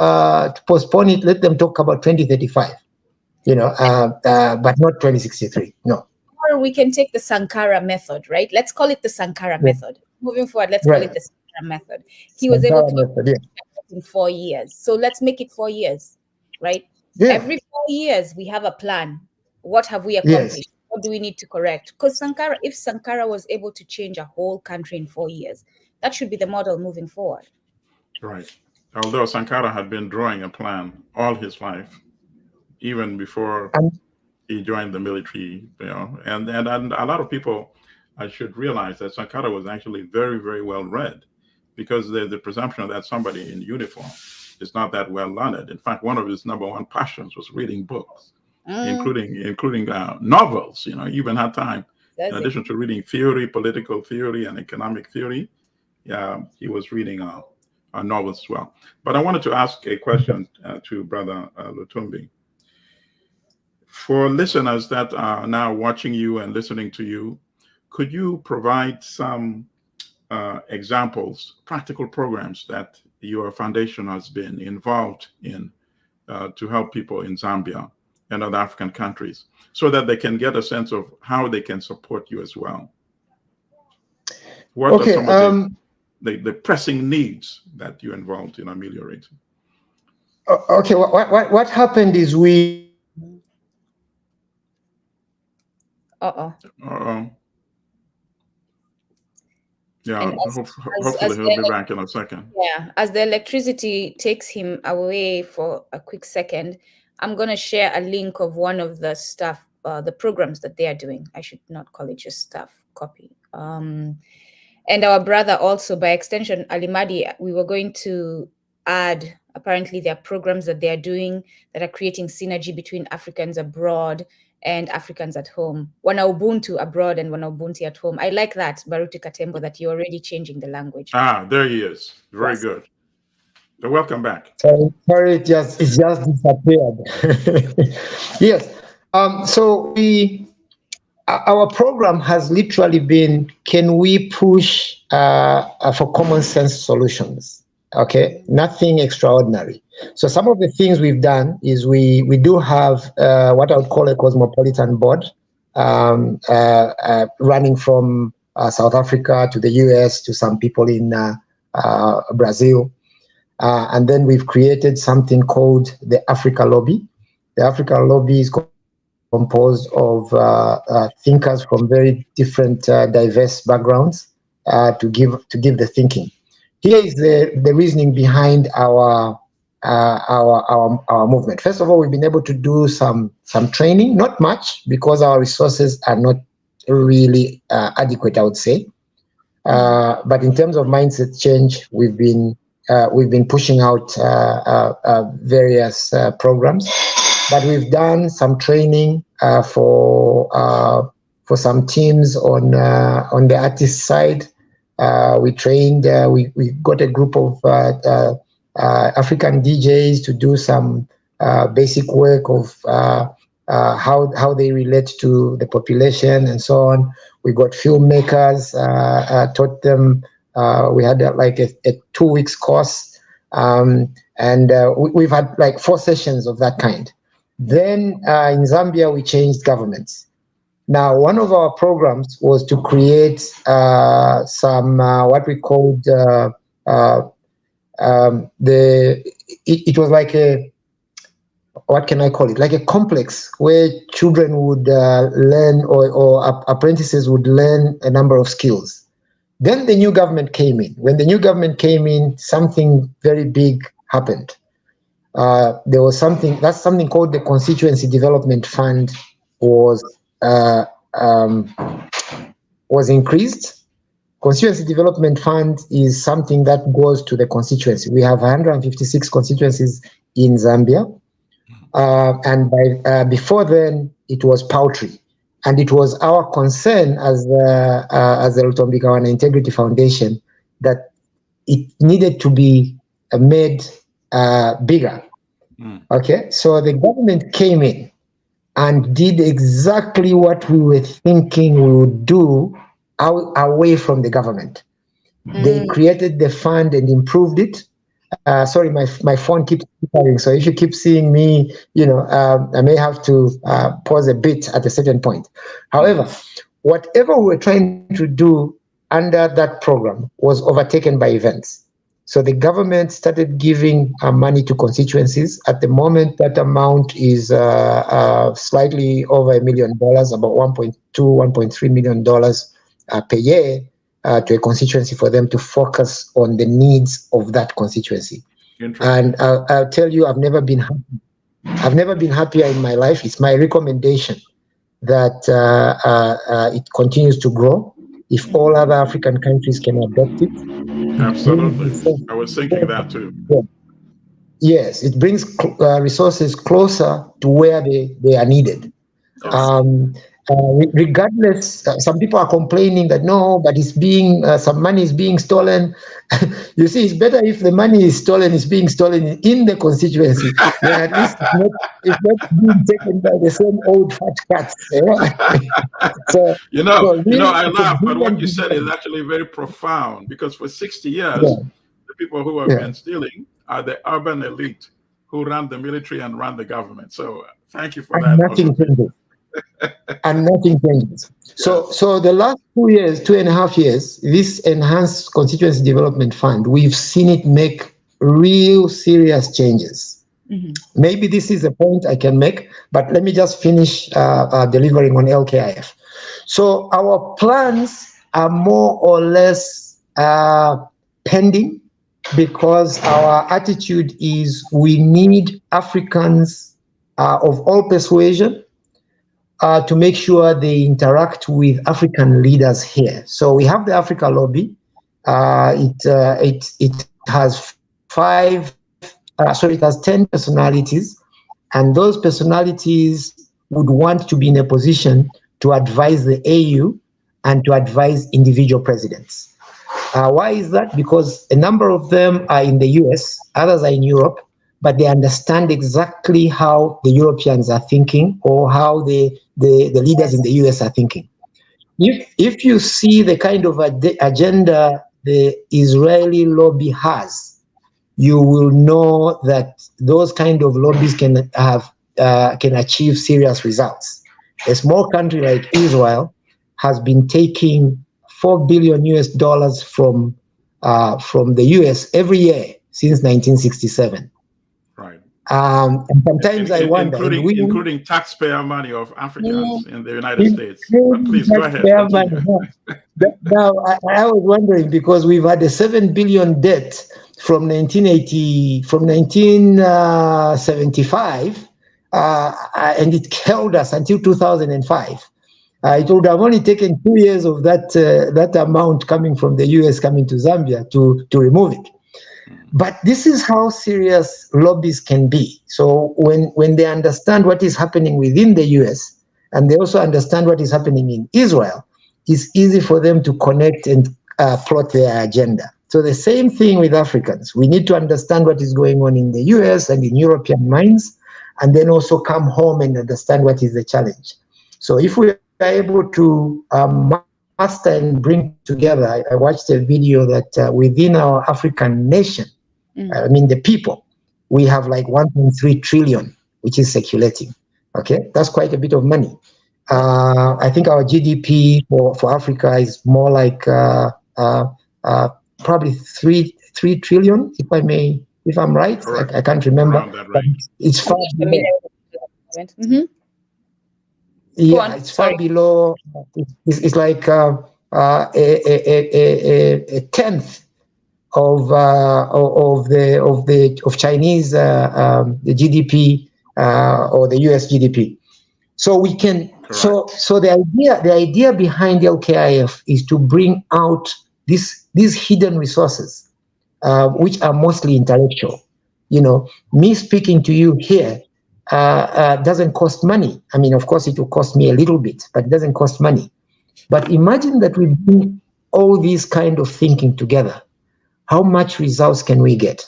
postpone it, let them talk about 2035. But not 2063. No. Or we can take the Sankara method, right? Let's call it the Sankara method. Moving forward, let's call it the Sankara method. He was able to in 4 years. So let's make it 4 years, right? Yeah. Every 4 years, we have a plan. What have we accomplished? Yes. What do we need to correct? Because if Sankara was able to change a whole country in 4 years, that should be the model moving forward. Right. Although Sankara had been drawing a plan all his life, even before he joined the military, and a lot of people should realize that Sankara was actually very, very well read, because there's the presumption that somebody in uniform is not that well learned. In fact, one of his number one passions was reading books, including novels. He even had time, in addition to reading theory, political theory, and economic theory. He was reading novels as well. But I wanted to ask a question to Brother Lutombi. For listeners that are now watching you and listening to you, could you provide some examples, practical programs that your foundation has been involved in to help people in Zambia and other African countries, so that they can get a sense of how they can support you as well? What are some of the pressing needs that you're involved in ameliorating? Okay, what happened is we... Yeah, hopefully he'll be back in a second. Yeah, as the electricity takes him away for a quick second, I'm going to share a link of one of the stuff, the programs that they are doing. I should not call it just stuff, copy. And our brother also, by extension, Alimadi, we were going to add, apparently there are programs that they are doing that are creating synergy between Africans abroad and Africans at home. Wana Ubuntu abroad and Wana Ubuntu at home. I like that, Baruti Katembo, that you're already changing the language. There he is. Very good. So welcome back. Sorry, it just disappeared. Yes. So our program has literally been, can we push for common sense solutions? Okay, nothing extraordinary. So some of the things we've done is we do have what I would call a cosmopolitan board running from South Africa to the US to some people in Brazil. And then we've created something called the Africa Lobby. The Africa Lobby is composed of thinkers from very different diverse backgrounds to give the thinking. Here is the reasoning behind our movement. First of all, we've been able to do some training, not much because our resources are not really adequate, I would say. But in terms of mindset change, we've been pushing out various programs. But we've done some training for some teams on the artist side. We trained. We got a group of African DJs to do some basic work of how they relate to the population and so on. We got filmmakers, taught them. We had like a 2 weeks course, and we've had like 4 sessions of that kind. Then in Zambia, we changed governments. Now, one of our programs was to create some what we called it was like a, what can I call it? Like a complex where children would learn or apprentices would learn a number of skills. Then the new government came in. When the new government came in, something very big happened. There was something called the Constituency Development Fund was increased. Constituency Development Fund is something that goes to the constituency. We have 156 constituencies in Zambia, and before then it was paltry, and it was our concern as the Lutombi Kawana Integrity Foundation that it needed to be made bigger. Okay, so the government came in and did exactly what we were thinking we would do away from the government. They created the fund and improved it. Sorry, my phone keeps flickering, so if you keep seeing me, I may have to pause a bit at a certain point. However, whatever we were trying to do under that program was overtaken by events. So the government started giving money to constituencies. At the moment, that amount is slightly over $1 million, about $1.2, $1.3 million per year to a constituency for them to focus on the needs of that constituency. And I'll tell you, I've never been happy. I've never been happier in my life. It's my recommendation that it continues to grow. If all other African countries can adopt it. Absolutely. I was thinking that too. Yes, it brings resources closer to where they are needed. Yes. Regardless, some people are complaining that no, but it's being some money is being stolen. You see, it's better if the money is stolen, it's being stolen in the constituency, where at least it's not being taken by the same old fat cats. So I laugh, but what you said is actually very profound, because for 60 years, the people who have been stealing are the urban elite who run the military and run the government. So thank you for that. Nothing changes. And nothing changes. So the last 2.5 years, this enhanced constituency development fund, we've seen it make real serious changes. Mm-hmm. Maybe this is a point I can make, but let me just finish delivering on LKif. So our plans are more or less pending, because our attitude is we need Africans of all persuasion to make sure they interact with African leaders here. So we have the Africa Lobby. It has 10 personalities, and those personalities would want to be in a position to advise the AU and to advise individual presidents. Why is that? Because a number of them are in the US, others are in Europe, but they understand exactly how the Europeans are thinking, or how the leaders in the US are thinking. If you see the kind of agenda the Israeli lobby has, you will know that those kind of lobbies can achieve serious results. A small country like Israel has been taking $4 billion from the US every year since 1967. Right. And sometimes I wonder, including taxpayer money of Africans in the United States. But please go ahead. Now, I was wondering, because we've had a $7 billion debt from 1975, and it held us until 2005. It would have only taken 2 years of that amount coming from the US coming to Zambia to remove it. But this is how serious lobbies can be. So when they understand what is happening within the US, and they also understand what is happening in Israel, it's easy for them to connect and plot their agenda. So the same thing with Africans. We need to understand what is going on in the US and in European minds, and then also come home and understand what is the challenge. So if we are able to master and bring together, I watched a video that within our African nation, I mean the people, we have like 1.3 trillion, which is circulating. Okay, that's quite a bit of money. I think our GDP for Africa is more like probably 3 trillion, if I'm right. I can't remember. But it's far below. Yeah, it's far below. It's like a tenth of Chinese the GDP or the US GDP. So we can. So the idea behind LKif is to bring out these hidden resources, which are mostly intellectual. You know, me speaking to you here doesn't cost money. I mean, of course, it will cost me a little bit, but it doesn't cost money. But imagine that we bring all these kind of thinking together. How much results can we get?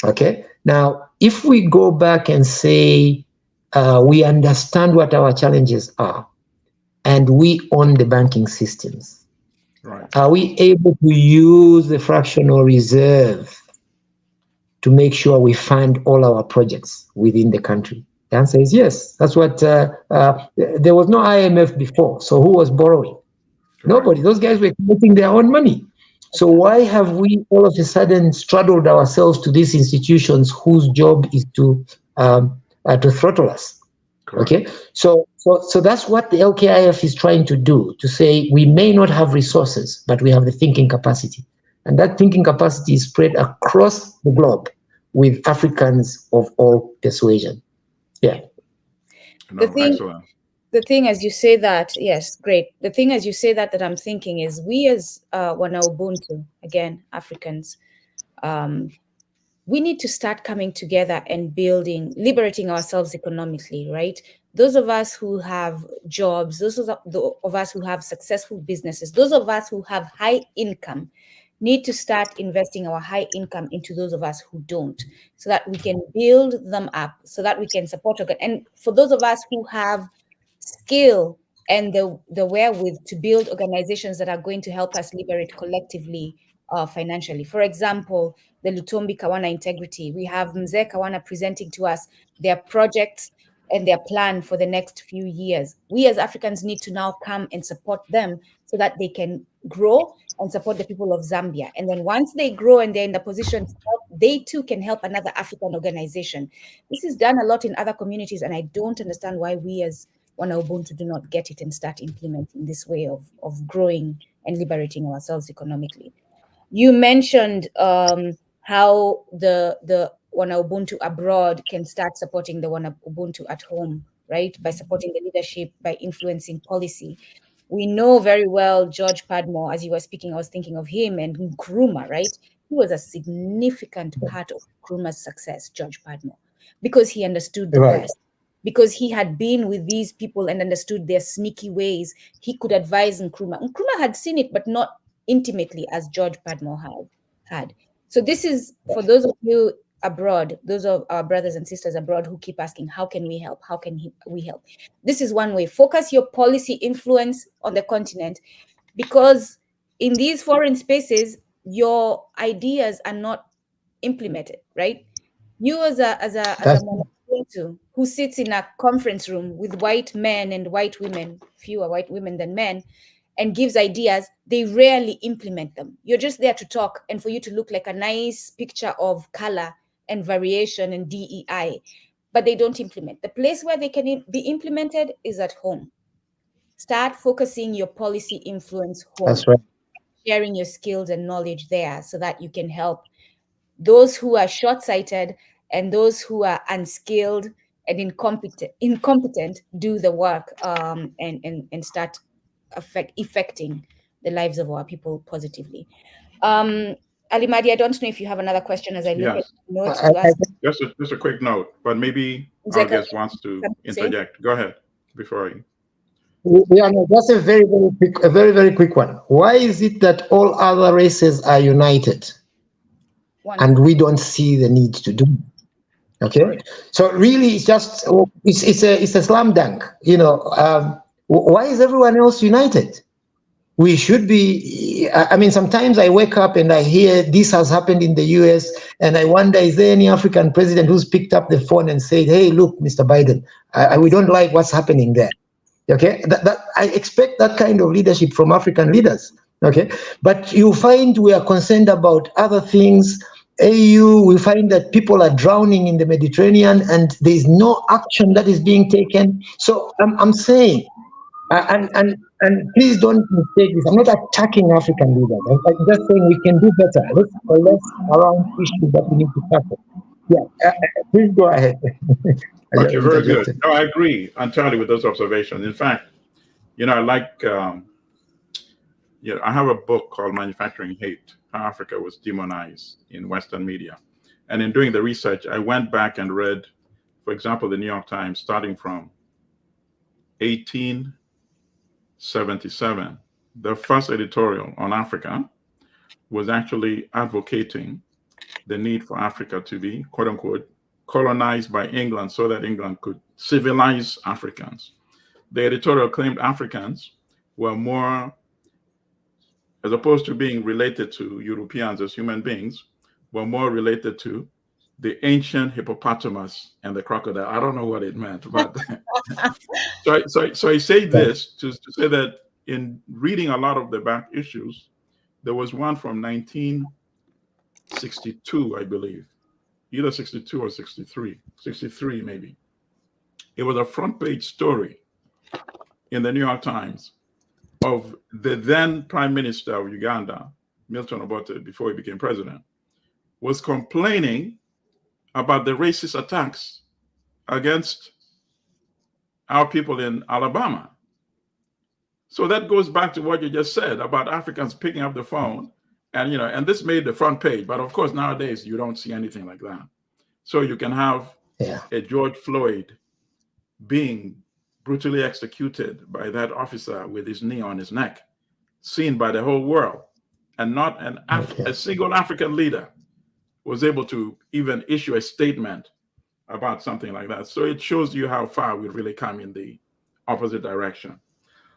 Okay. Now, if we go back and say we understand what our challenges are, and we own the banking systems, right, are we able to use the fractional reserve to make sure we fund all our projects within the country? The answer is yes. That's what there was no IMF before. So who was borrowing? Nobody. Those guys were collecting their own money. So why have we all of a sudden straddled ourselves to these institutions whose job is to throttle us? Correct. Okay, so that's what the LKIF is trying to do, to say we may not have resources, but we have the thinking capacity. And that thinking capacity is spread across the globe with Africans of all persuasion. Yeah. The No, thing, excellent. the thing as you say that, yes, great. The thing as you say that I'm thinking is we as Wana Ubuntu, again, Africans, we need to start coming together and liberating ourselves economically, right? Those of us who have jobs, those of us who have successful businesses, those of us who have high income need to start investing our high income into those of us who don't, so that we can build them up, so that we can support. And for those of us who have skill and the wherewith to build organizations that are going to help us liberate collectively financially. For example, the Lutombi Kawana Integrity. We have Mzee Kawana presenting to us their projects and their plan for the next few years. We as Africans need to now come and support them so that they can grow and support the people of Zambia. And then once they grow and they're in the position to help, they too can help another African organization. This is done a lot in other communities, and I don't understand why we as Wana Ubuntu do not get it and start implementing this way of growing and liberating ourselves economically. You mentioned how the Wana Ubuntu abroad can start supporting the Wana Ubuntu at home, right? By supporting the leadership, by influencing policy. We know very well George Padmore. As you were speaking, I was thinking of him and Nkrumah, right? He was a significant part of Nkrumah's success, George Padmore, because he understood the Right. West, because he had been with these people and understood their sneaky ways. He could advise Nkrumah. Nkrumah had seen it, but not intimately as George Padmore had. So this is for those of you abroad, those of our brothers and sisters abroad who keep asking, how can we help? How can we help? This is one way. Focus your policy influence on the continent, because in these foreign spaces, your ideas are not implemented, right? You as a That's Mwananchi who sits in a conference room with white men and white women, fewer white women than men, and gives ideas, they rarely implement them. You're just there to talk and for you to look like a nice picture of color and variation and DEI, but they don't implement. The place where they can be implemented is at home. Start focusing your policy influence home, right. sharing your skills and knowledge there so that you can help those who are short-sighted and those who are unskilled and incompetent do the work, and start affecting the lives of our people positively. Ali Madi, I don't know if you have another question as I look at Yes. notes I, to I, ask. Just a quick note, but maybe our Zeka, guest wants to something to say? interject. Go ahead before I. yeah, no, that's a very quick one. Why is it that all other races are united and Wonderful. we don't see the need to do it? Okay, Right. so really, it's a slam dunk. Why is everyone else united? We should be. I mean, sometimes I wake up and I hear this has happened in the US, and I wonder, is there any African president who's picked up the phone and said, hey, look, Mr. Biden, we don't like what's happening there? Okay, that I expect that kind of leadership from African leaders. Okay, but you find we are concerned about other things. AU, we find that people are drowning in the Mediterranean and there is no action that is being taken. So I'm saying, and please don't mistake this. I'm not attacking African leaders. I'm just saying we can do better. Let's coalesce around issues that we need to tackle. Yeah, please go ahead. I Okay, very good. interjected. No, I agree entirely with those observations. In fact, I like, I have a book called Manufacturing Hate, How Africa Was Demonized in Western Media. And in doing the research, I went back and read, for example, the New York Times, starting from 1877. The first editorial on Africa was actually advocating the need for Africa to be, quote unquote, colonized by England so that England could civilize Africans. The editorial claimed Africans were more, as opposed to being related to Europeans as human beings, were more related to the ancient hippopotamus and the crocodile. I don't know what it meant, but so I say this to say that in reading a lot of the back issues, There was one from 1962, I believe, either 62 or 63, 63 maybe. It was a front page story in the New York Times of the then Prime Minister of Uganda, Milton Obote, before he became president, was complaining about the racist attacks against our people in Alabama. So that goes back to what you just said about Africans picking up the phone, and and this made the front page. But of course, nowadays you don't see anything like that. So you can have a George Floyd being brutally executed by that officer with his knee on his neck, seen by the whole world, and not a single African leader was able to even issue a statement about something like that. So it shows you how far we've really come in the opposite direction.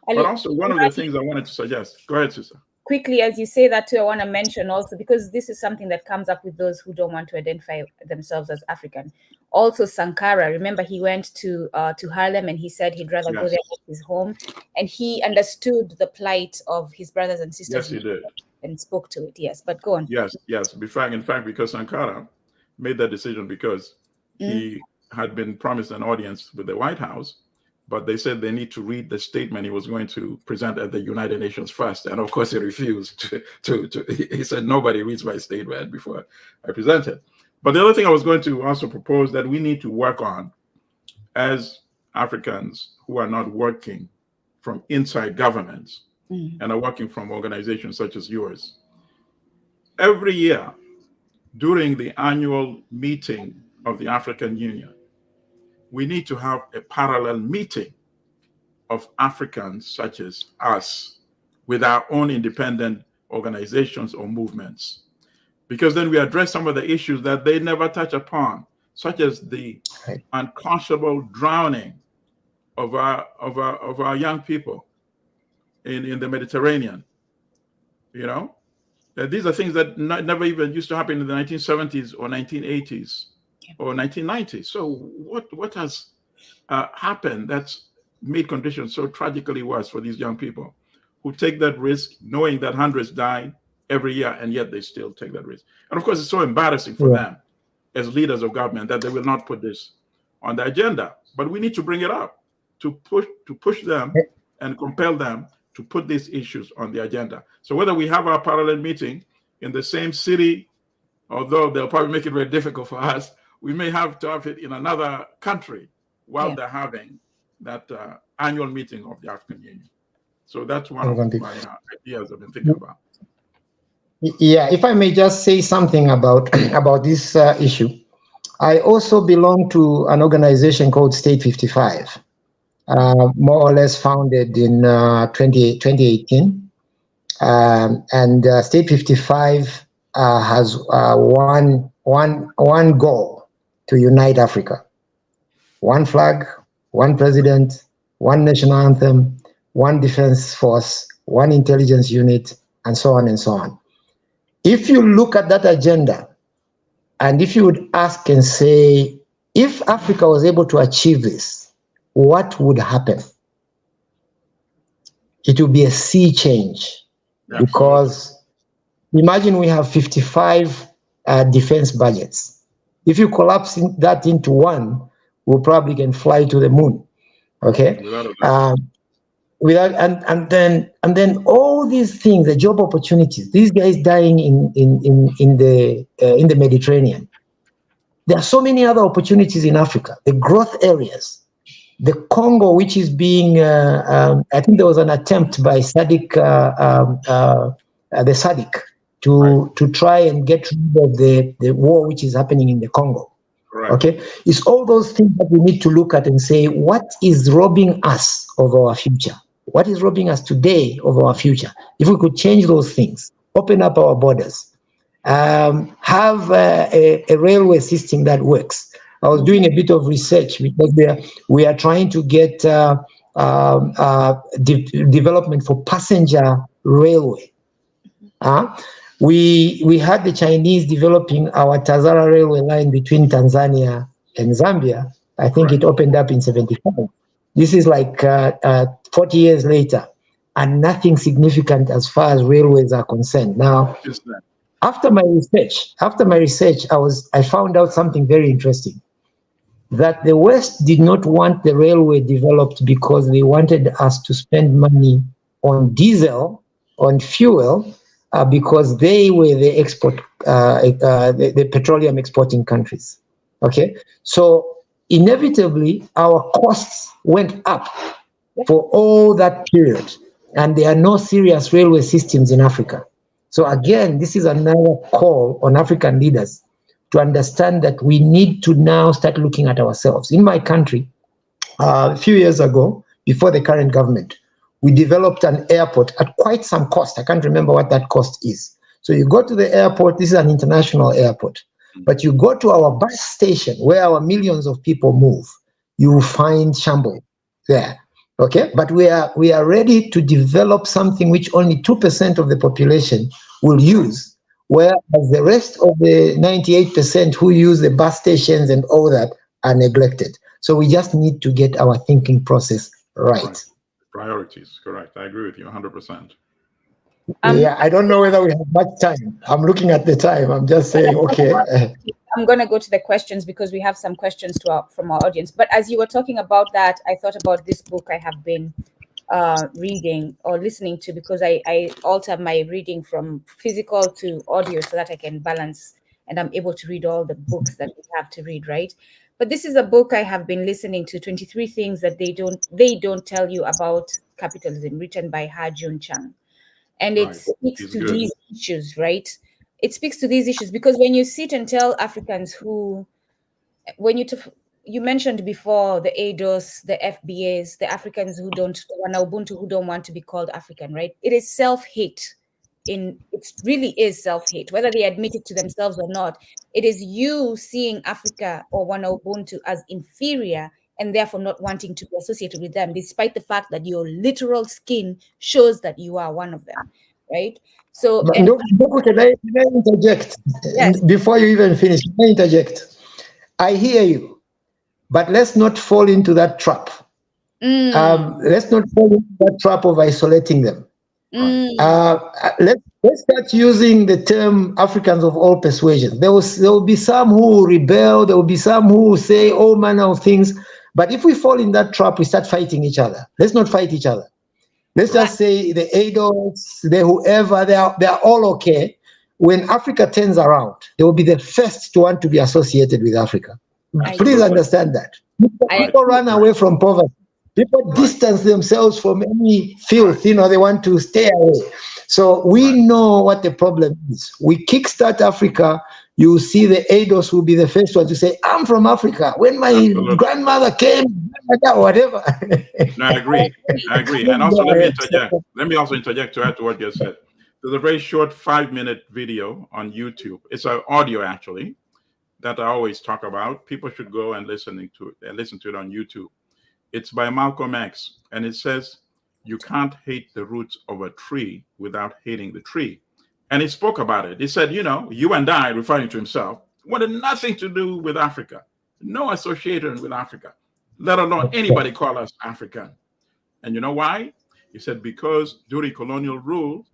But also, one of the things I wanted to suggest, go ahead, Susan. Quickly, as you say that too, I want to mention also, because this is something that comes up with those who don't want to identify themselves as African. Also, Sankara, remember, he went to Harlem and he said he'd rather go there than his home. And he understood the plight of his brothers and sisters. Yes, he did. And spoke to it, yes. But go on. Yes. In fact, because Sankara made that decision because he had been promised an audience with the White House, but they said they need to read the statement he was going to present at the United Nations first. And of course, he refused he said, nobody reads my statement before I present it. But the other thing I was going to also propose that we need to work on as Africans who are not working from inside governments and are working from organizations such as yours. Every year, during the annual meeting of the African Union, we need to have a parallel meeting of Africans such as us with our own independent organizations or movements, because then we address some of the issues that they never touch upon, such as the unconscionable drowning of our young people in the Mediterranean. These are things that never even used to happen in the 1970s or 1980s. Or 1990s. So what has happened that's made conditions so tragically worse for these young people who take that risk, knowing that hundreds die every year, and yet they still take that risk? And of course, it's so embarrassing for them as leaders of government that they will not put this on the agenda. But we need to bring it up to push them and compel them to put these issues on the agenda. So whether we have our parallel meeting in the same city, although they'll probably make it very difficult for us, we may have to have it in another country while they're having that annual meeting of the African Union. So that's one of my ideas I've been thinking about. Yeah, if I may just say something about this issue. I also belong to an organization called State 55, more or less founded in 2018. And State 55 has one goal: to unite Africa. One flag, one president, one national anthem, one defense force, one intelligence unit, and so on and so on. If you look at that agenda, and if you would ask and say, if Africa was able to achieve this, what would happen? It would be a sea change. Absolutely. Because imagine we have 55 defense budgets. If you collapse that into one, we probably can fly to the moon. Okay. And then all these things, the job opportunities, these guys dying in the Mediterranean. There are so many other opportunities in Africa. The growth areas, the Congo, which is being, I think there was an attempt by SADC, the SADC, to try and get rid of the war which is happening in the Congo. Right. Okay, it's all those things that we need to look at and say, what is robbing us of our future? What is robbing us today of our future? If we could change those things, open up our borders, have a railway system that works. I was doing a bit of research because we are trying to get development for passenger railway. We had the Chinese developing our Tazara railway line between Tanzania and Zambia. I think it opened up in 1975. This is like 40 years later. and nothing significant as far as railways are concerned. Now, after my research, I found out something very interesting, that the West did not want the railway developed because they wanted us to spend money on diesel, on fuel, because they were the the petroleum exporting countries. Okay, so inevitably our costs went up for all that period, and there are no serious railway systems in Africa. So again, this is another call on African leaders to understand that we need to now start looking at ourselves. In my country, a few years ago, before the current government, we developed an airport at quite some cost. I can't remember what that cost is. So you go to the airport, this is an international airport, but you go to our bus station where our millions of people move, you will find shambles there. Okay, but we are ready to develop something which only 2% of the population will use, whereas the rest of the 98% who use the bus stations and all that are neglected. So we just need to get our thinking process right. Priorities, correct. I agree with you 100%. Yeah, I don't know whether we have much time. I'm looking at the time. I'm just saying, okay. I'm going to go to the questions because we have some questions from our audience. But as you were talking about that, I thought about this book I have been reading or listening to, because I alter my reading from physical to audio so that I can balance and I'm able to read all the books that we have to read, right? But this is a book I have been listening to, 23 Things That They Don't Tell You About Capitalism, written by Ha Jun Chang. And it speaks to these issues, right? It speaks to these issues because when you sit and tell Africans you mentioned before the ADOS, the FBAs, the Africans who don't want to be called African, right? It is self-hate. It really is self-hate, whether they admit it to themselves or not. It is you seeing Africa or Wana Ubuntu as inferior and therefore not wanting to be associated with them, despite the fact that your literal skin shows that you are one of them, right? So, can I interject? Yes. Before you even finish, can I interject? I hear you, but let's not fall into that trap. Let's not fall into that trap of isolating them. Let's start using the term Africans of all persuasions. There will be some who will rebel. There will be some who will say all manner of things. But if we fall in that trap, we start fighting each other. Let's not fight each other. Let's just say the ADOS, the whoever, they are all okay. When Africa turns around, they will be the first to want to be associated with Africa. Please understand that. People run away from poverty. People distance themselves from any filth, they want to stay away. So we know what the problem is. We kickstart Africa, you see the ADOS will be the first one to say, I'm from Africa. When my grandmother came, whatever. No, I agree. And also, let me also interject to add to what you said. There's a very short 5-minute video on YouTube. It's an audio, actually, that I always talk about. People should go and listen to it on YouTube. It's by Malcolm X, and it says, you can't hate the roots of a tree without hating the tree. And he spoke about it. He said, you and I, referring to himself, wanted nothing to do with Africa, no association with Africa, let alone anybody call us African. And you know why? He said, because during colonial rule,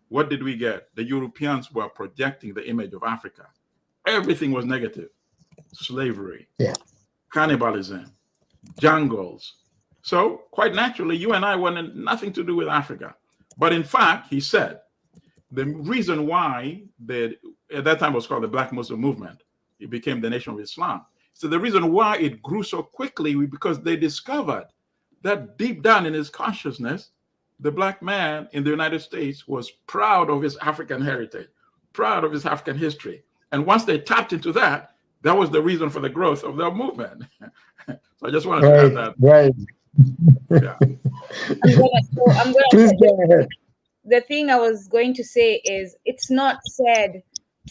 what did we get? The Europeans were projecting the image of Africa. Everything was negative. Slavery, cannibalism, jungles. So quite naturally, you and I wanted nothing to do with Africa. But in fact, he said, the reason why at that time was called the Black Muslim movement, it became the Nation of Islam. So the reason why it grew so quickly was because they discovered that deep down in his consciousness, the Black man in the United States was proud of his African heritage, proud of his African history. And once they tapped into that, that was the reason for the growth of their movement. So I just wanted to add that. Right. Yeah. Please go ahead. The thing I was going to say is, it's not said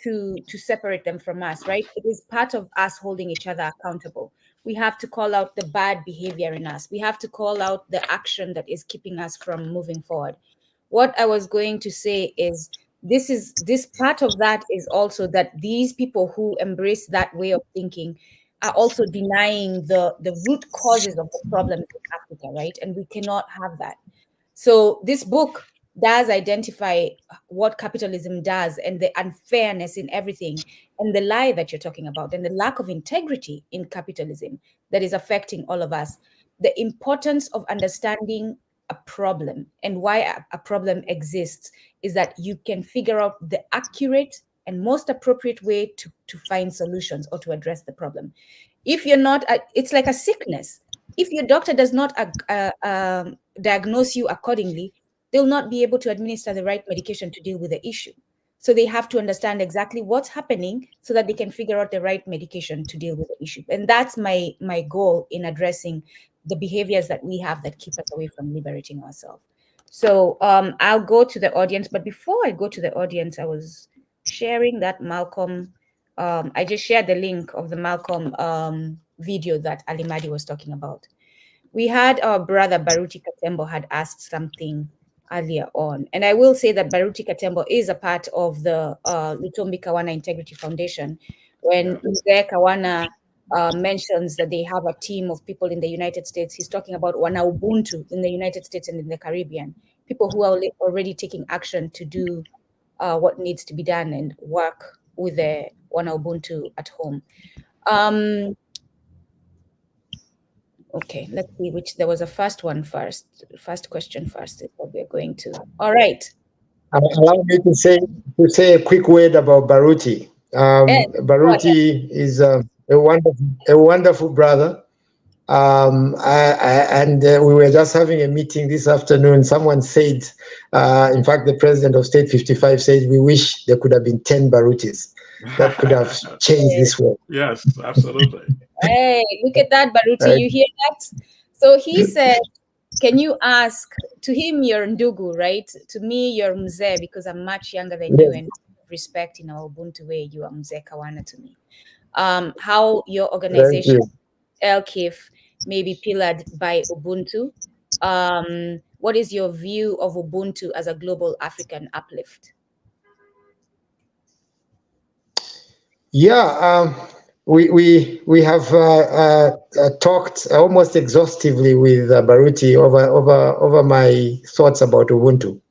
to separate them from us, right? It is part of us holding each other accountable. We have to call out the bad behavior in us. We have to call out the action that is keeping us from moving forward. What I was going to say is, this part of that is also that these people who embrace that way of thinking are also denying the root causes of the problems in Africa, right? And we cannot have that. So this book does identify what capitalism does and the unfairness in everything and the lie that you're talking about and the lack of integrity in capitalism that is affecting all of us. The importance of understanding a problem and why a problem exists is that you can figure out the accurate and most appropriate way to find solutions or to address the problem. If you're not, it's like a sickness. If your doctor does not diagnose you accordingly, they'll not be able to administer the right medication to deal with the issue. So they have to understand exactly what's happening so that they can figure out the right medication to deal with the issue. And that's my goal in addressing the behaviors that we have that keep us away from liberating ourselves. So I'll go to the audience, but before I go to the audience, I was sharing that Malcolm. I just shared the link of the Malcolm video that Ali Madi was talking about. We had our brother Baruti Katembo had asked something earlier on, and I will say that Baruti Katembo is a part of the Lutombi Kawana Integrity Foundation. When Mzee Kawana mentions that they have a team of people in the United States, he's talking about Wana Ubuntu in the United States and in the Caribbean, people who are already taking action to do what needs to be done and work with the Wana Ubuntu at home. Okay, let's see which, there was a first one first. First question first is what we're going to. All right. Allow me to say a quick word about Baruti. Baruti is a wonderful brother. And we were just having a meeting this afternoon. Someone said, in fact, the president of State 55 said, we wish there could have been 10 Barutis that could have changed this world. Yes, absolutely. Hey, look at that, Baruti. You hear that? So he said, can you ask, to him, you're Ndugu, right? To me, you're Mzee, because I'm much younger than you, and respect in our Ubuntu way, you are Mzee Kawana to me. How your organization, LKif, may be pillared by Ubuntu. What is your view of Ubuntu as a global African uplift? Yeah, we have talked almost exhaustively with Baruti over my thoughts about Ubuntu.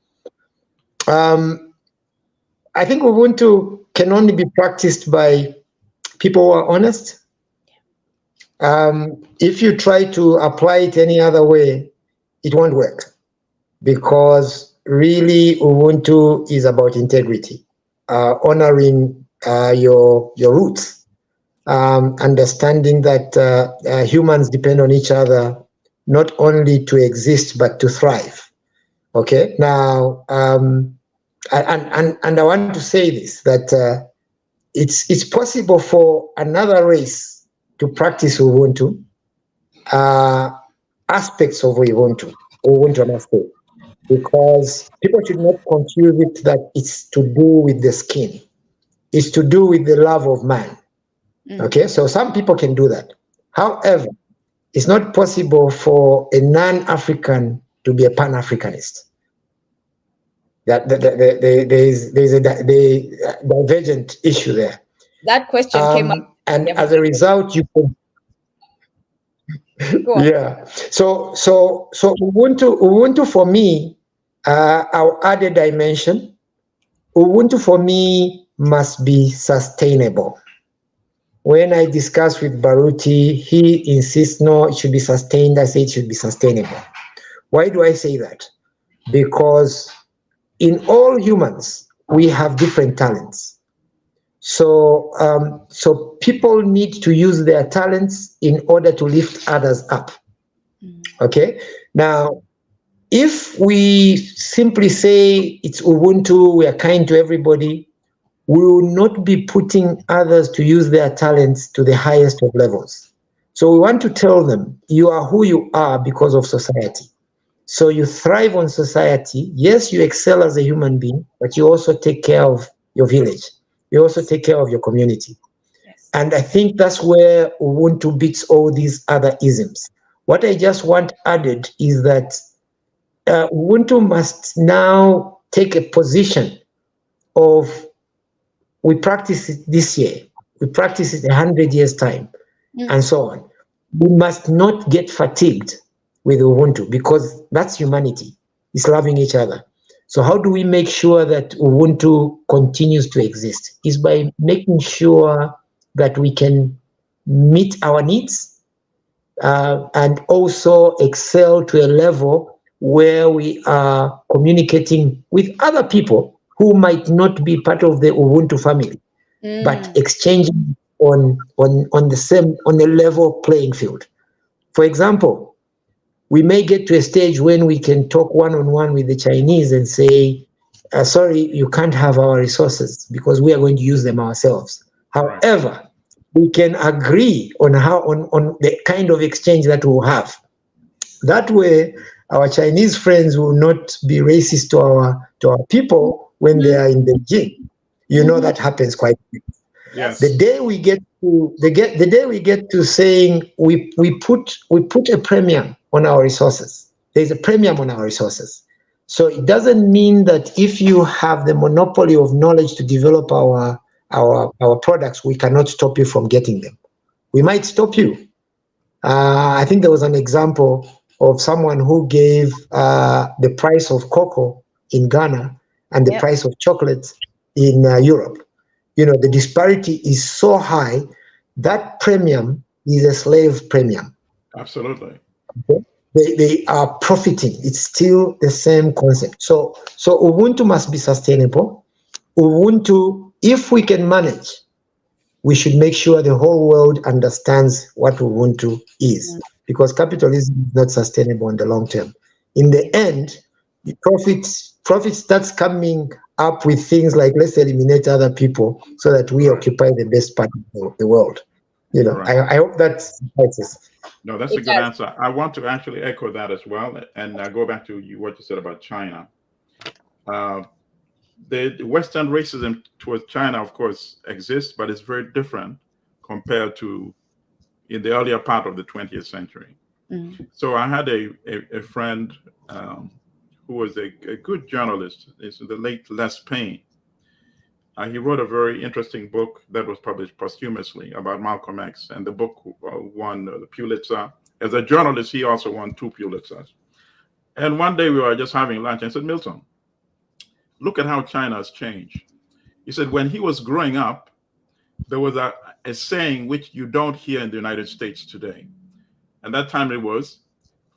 I think Ubuntu can only be practiced by people who are honest. If you try to apply it any other way, it won't work, because really Ubuntu is about integrity, honoring your roots, understanding that humans depend on each other not only to exist but to thrive. Okay, now and I want to say this, that it's possible for another race to practice Ubuntu, aspects of Ubuntu must, because people should not confuse it that it's to do with the skin. It's to do with the love of man. Okay, so some people can do that. However, it's not possible for a non-African to be a Pan-Africanist. That there's a divergent issue there. That question came up, and as a result, you can. Yeah. So Ubuntu for me, I'll add a dimension. Ubuntu for me must be sustainable. When I discuss with Baruti, he insists, no, it should be sustained. I say it should be sustainable. Why do I say that? Because in all humans, we have different talents. So people need to use their talents in order to lift others up. Okay? Now, if we simply say it's Ubuntu, we are kind to everybody, we will not be putting others to use their talents to the highest of levels. So we want to tell them, you are who you are because of society. So you thrive on society. Yes, you excel as a human being, but you also take care of your village. You also take care of your community. Yes. And I think that's where Ubuntu beats all these other isms. What I just want added is that Ubuntu must now take a position of, we practice it this year, we practice it 100 years' time, and so on. We must not get fatigued with Ubuntu, because that's humanity. is loving each other. So how do we make sure that Ubuntu continues to exist? Is by making sure that we can meet our needs and also excel to a level where we are communicating with other people who might not be part of the Ubuntu family, but exchanging on a level playing field. For example, we may get to a stage when we can talk one-on-one with the Chinese and say, sorry, you can't have our resources because we are going to use them ourselves. Right. However, we can agree on on the kind of exchange that we'll have. That way, our Chinese friends will not be racist to our people when they are in Beijing. You know that happens quite quickly. Yes. The day we get to saying we put a premium on our resources. There's a premium on our resources. So it doesn't mean that if you have the monopoly of knowledge to develop our products, we cannot stop you from getting them. We might stop you. I think there was an example of someone who gave the price of cocoa in Ghana and the price of chocolate in Europe. You know, the disparity is so high that premium is a slave premium. Absolutely. Okay? They are profiting. It's still the same concept. So Ubuntu must be sustainable. Ubuntu, if we can manage, we should make sure the whole world understands what Ubuntu is, because capitalism is not sustainable in the long term. In the end, the profit starts coming up with things like, let's eliminate other people so that we occupy the best part of the world. You know, I hope that suffices. No, that's a good answer. I want to actually echo that as well, and go back to what you said about China. The Western racism towards China, of course, exists, but it's very different compared to in the earlier part of the 20th century. So I had a friend who was a good journalist. It's the late Les Payne. He wrote a very interesting book that was published posthumously about Malcolm X, and the book won the Pulitzer. As a journalist, he also won 2 Pulitzers. And one day we were just having lunch, and I said, Milton, look at how China has changed. He said, when he was growing up, there was a saying which you don't hear in the United States today. And that time it was,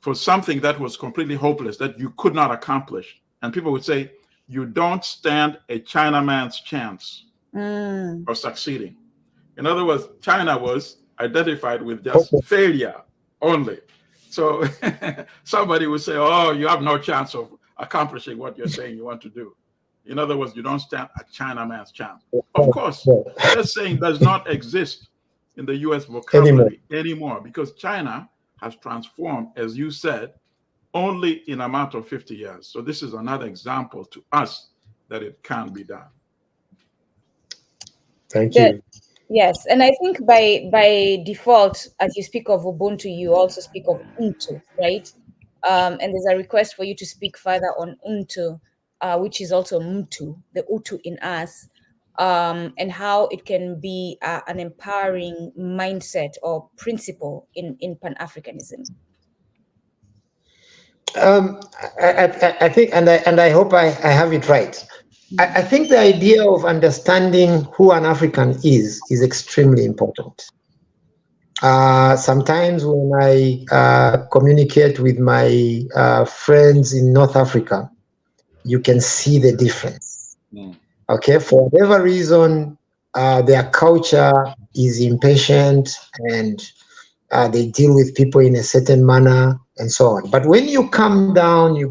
for something that was completely hopeless, that you could not accomplish. And people would say, you don't stand a Chinaman's chance of succeeding. In other words, China was identified with just failure only. So somebody would say, oh, you have no chance of accomplishing what you're saying you want to do. In other words, you don't stand a Chinaman's chance. Of course, that saying does not exist in the US vocabulary anymore because China has transformed, as you said, only in a matter of 50 years. So this is another example to us that it can be done. Thank you. Yes, and I think by default, as you speak of Ubuntu, you also speak of Ubuntu, right? And there's a request for you to speak further on Ubuntu, which is also Mtu, the Utu in us, and how it can be an empowering mindset or principle in Pan-Africanism. I think, and I hope I have it right. I think the idea of understanding who an African is extremely important. Sometimes when I communicate with my friends in North Africa, you can see the difference. Okay, for whatever reason, their culture is impatient and they deal with people in a certain manner and so on. But when you come down, you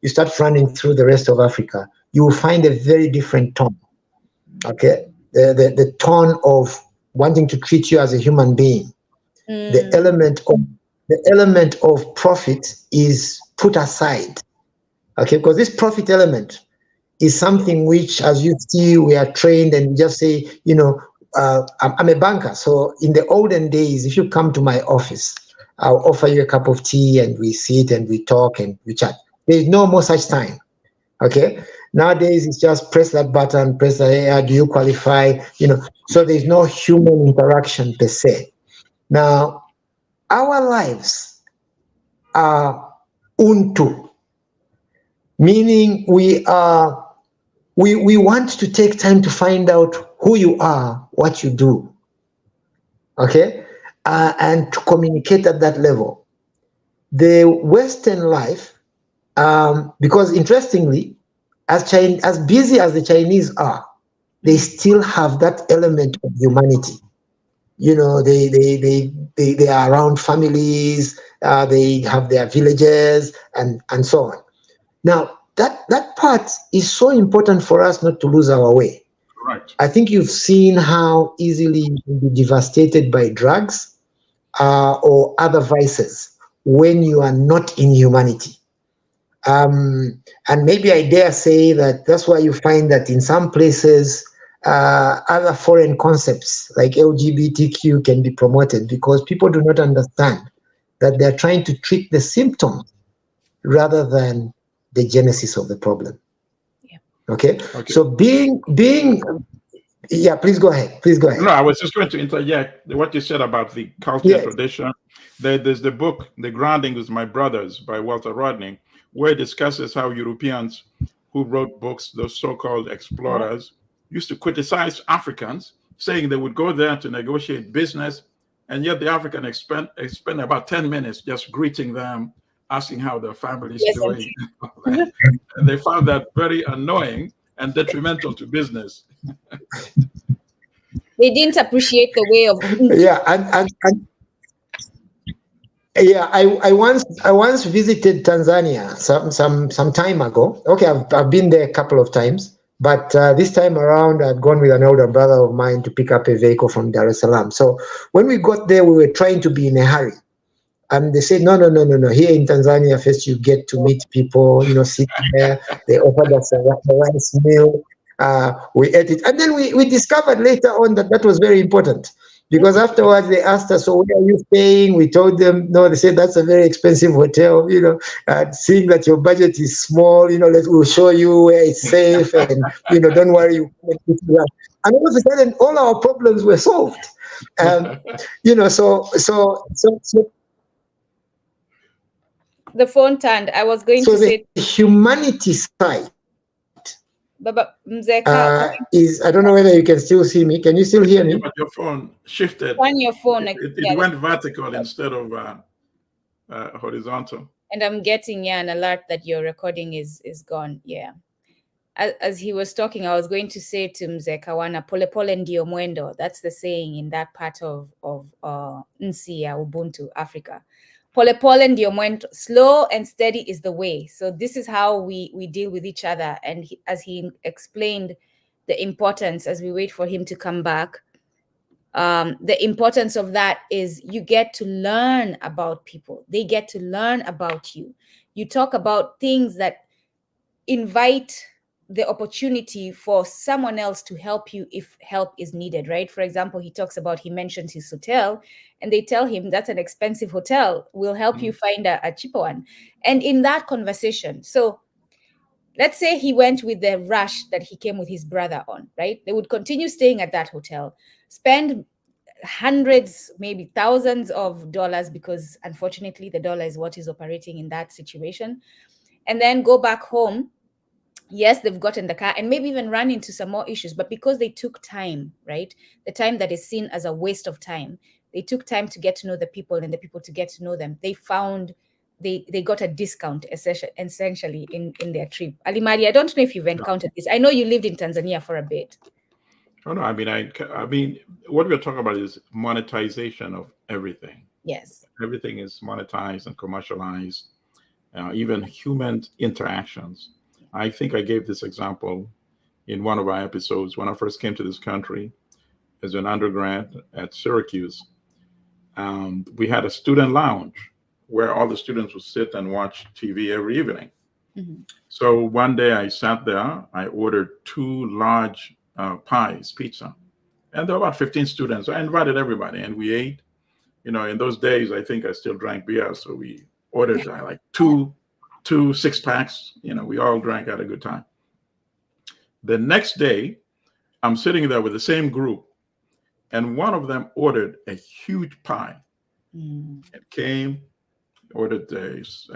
start running through the rest of Africa, you will find a very different tone. Okay, the tone of wanting to treat you as a human being. The element of profit is put aside. Okay, because this profit element is something which, as you see, we are trained and we just say, you know, I'm a banker. So in the olden days, if you come to my office, I'll offer you a cup of tea and we sit and we talk and we chat. There's no more such time. Okay. Nowadays, it's just press that button, press that, do you qualify? You know, so there's no human interaction per se. Now, our lives are Ubuntu. meaning we want to take time to find out who you are, what you do, okay, and to communicate at that level. The Western life, because interestingly, as busy as the Chinese are, they still have that element of humanity. You know, they are around families, they have their villages and so on. Now, that part is so important for us not to lose our way. Right. I think you've seen how easily you can be devastated by drugs or other vices when you are not in humanity. And maybe I dare say that that's why you find that in some places, other foreign concepts like LGBTQ can be promoted, because people do not understand that they're trying to treat the symptom rather than the genesis of the problem. Yeah. Okay. So being yeah, please go ahead. Please go ahead. No, I was just going to interject what you said about the culture and tradition. There's the book, The Grounding with My Brothers by Walter Rodney, where it discusses how Europeans who wrote books, those so-called explorers, used to criticize Africans, saying they would go there to negotiate business, and yet the African spend about 10 minutes just greeting them, asking how their family's doing. And they found that very annoying and detrimental to business. They didn't appreciate the way of yeah, and yeah, I once visited Tanzania some time ago. Okay, I've been there a couple of times, but this time around I'd gone with an older brother of mine to pick up a vehicle from Dar es Salaam. So when we got there, we were trying to be in a hurry. And they said, no. Here in Tanzania, first you get to meet people, sit there. They offered us a rice meal. We ate it. And then we discovered later on that was very important. Because afterwards they asked us, so where are you staying? We told them, no, they said, that's a very expensive hotel, seeing that your budget is small, we'll show you where it's safe and, don't worry. And all of a sudden, all our problems were solved. So the phone turned. I was going to say the humanity side Mzee is, I don't know whether you can still see me. Can you still hear me? But your phone shifted. On your phone. It went vertical instead of horizontal. And I'm getting an alert that your recording is gone. Yeah. As he was talking, I was going to say to Mzee Kawana, pole pole ndio mwendo. That's the saying in that part of Nsi ya Ubuntu, Africa. Pole pole ndio mwendo. Slow and steady is the way. So this is how we deal with each other. And as he explained the importance, as we wait for him to come back, the importance of that is you get to learn about people. They get to learn about you. You talk about things that invite the opportunity for someone else to help you if help is needed, right? For example, he mentions his hotel and they tell him that's an expensive hotel. We'll help you find a cheaper one. And in that conversation, so let's say he went with the rush that he came with his brother on, right? They would continue staying at that hotel, spend hundreds, maybe thousands of dollars, because unfortunately the dollar is what is operating in that situation, and then go back home. Yes, they've gotten the car and maybe even run into some more issues, but because they took time, right? The time that is seen as a waste of time, they took time to get to know the people and the people to get to know them. They found they got a discount essentially in their trip. Alimari, I don't know if you've encountered this. I know you lived in Tanzania for a bit. Oh no, I mean, what we're talking about is monetization of everything. Yes, everything is monetized and commercialized. Even human interactions. I think I gave this example in one of our episodes when I first came to this country as an undergrad at Syracuse. We had a student lounge where all the students would sit and watch TV every evening. Mm-hmm. So one day I sat there, I ordered 2 large pies, pizza, and there were about 15 students. I invited everybody and we ate. In those days, I think I still drank beer. So we ordered like two 6-packs. We all drank, had a good time. The next day, I'm sitting there with the same group, and one of them ordered a huge pie. It came, ordered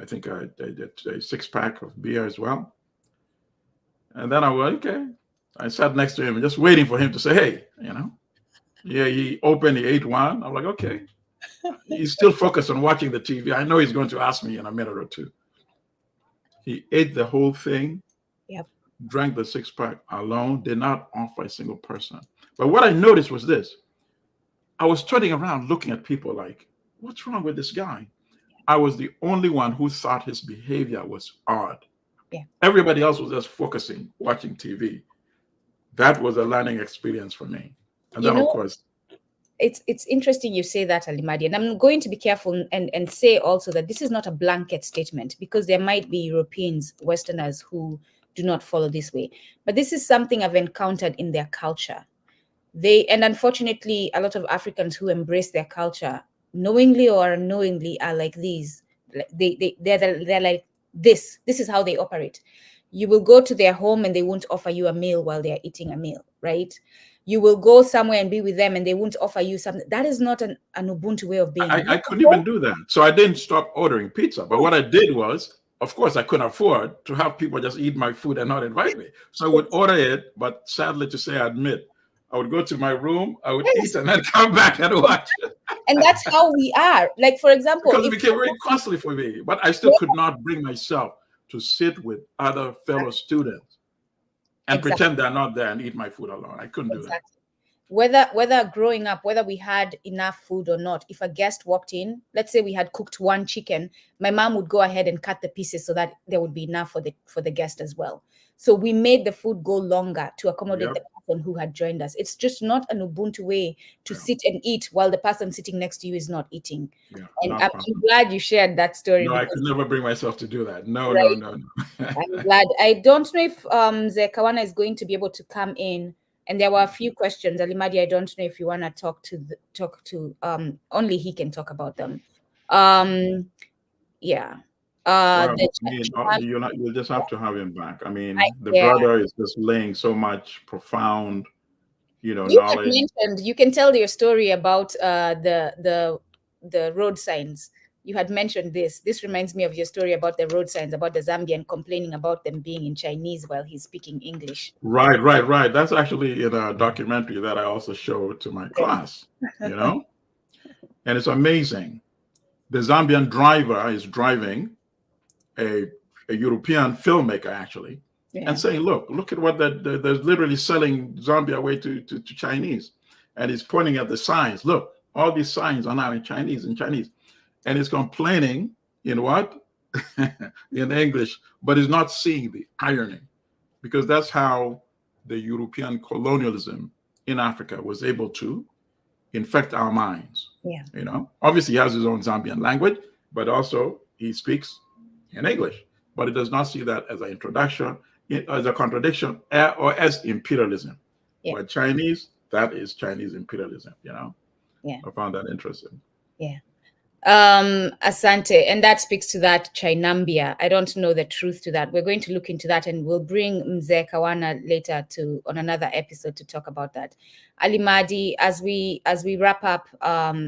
I think I did a 6-pack of beer as well. And then I went, okay. I sat next to him, just waiting for him to say, hey, Yeah, he opened, he ate one. I'm like, okay. He's still focused on watching the TV. I know he's going to ask me in a minute or two. He ate the whole thing, Yep. drank the 6-pack alone, did not offer a single person. But what I noticed was this. I was turning around looking at people like, what's wrong with this guy? I was the only one who thought his behavior was odd. Yeah. Everybody else was just focusing, watching TV. That was a learning experience for me. And then, of course, it's interesting you say that, Alimadi, and I'm going to be careful and say also that this is not a blanket statement, because there might be Europeans, Westerners, who do not follow this way. But this is something I've encountered in their culture. And unfortunately, a lot of Africans who embrace their culture, knowingly or unknowingly, are like these. They're like this. This is how they operate. You will go to their home and they won't offer you a meal while they're eating a meal, right? You will go somewhere and be with them and they won't offer you something. That is not an Ubuntu way of being. I couldn't even do that. So I didn't stop ordering pizza. But what I did was, of course, I couldn't afford to have people just eat my food and not invite me. So I would order it, but sadly to say, I admit, I would go to my room, I would eat, and then come back and watch. And that's how we are. Like, for example, because it became very costly for me. But I still could not bring myself to sit with other fellow students and pretend they're not there and eat my food alone. I couldn't do that. Whether growing up, whether we had enough food or not, if a guest walked in, let's say we had cooked one chicken, my mom would go ahead and cut the pieces so that there would be enough for the guest as well. So we made the food go longer to accommodate the person who had joined us. It's just not an Ubuntu way to sit and eat while the person sitting next to you is not eating. Yeah, and I'm glad you shared that story. No, I could never bring myself to do that. No. I'm glad. I don't know if Mzee Kawana is going to be able to come in. And there were a few questions, Alimadi. I don't know if you want to talk to only he can talk about them. Yeah. Well, you'll just have to have him back. I mean, the brother is just laying so much profound, knowledge. You can tell your story about the road signs. You had mentioned this. This reminds me of your story about the road signs, about the Zambian complaining about them being in Chinese while he's speaking English. Right. That's actually in a documentary that I also showed to my class, And it's amazing. The Zambian driver is driving a European filmmaker, actually, and saying, look at what they're literally selling Zambia away to Chinese. And he's pointing at the signs. Look, all these signs are now in Chinese. And he's complaining in what? In English, but he's not seeing the irony, because that's how the European colonialism in Africa was able to infect our minds. Yeah. Obviously he has his own Zambian language, but also he speaks in English, but he does not see that as an introduction, as a contradiction, or as imperialism. Yeah. But Chinese, that is Chinese imperialism, Yeah. I found that interesting. Yeah. Asante, and that speaks to that Chinambia. I don't know the truth to that. We're going to look into that, and we'll bring Mzee Kawana later on another episode to talk about that. Alimadi, as we wrap up,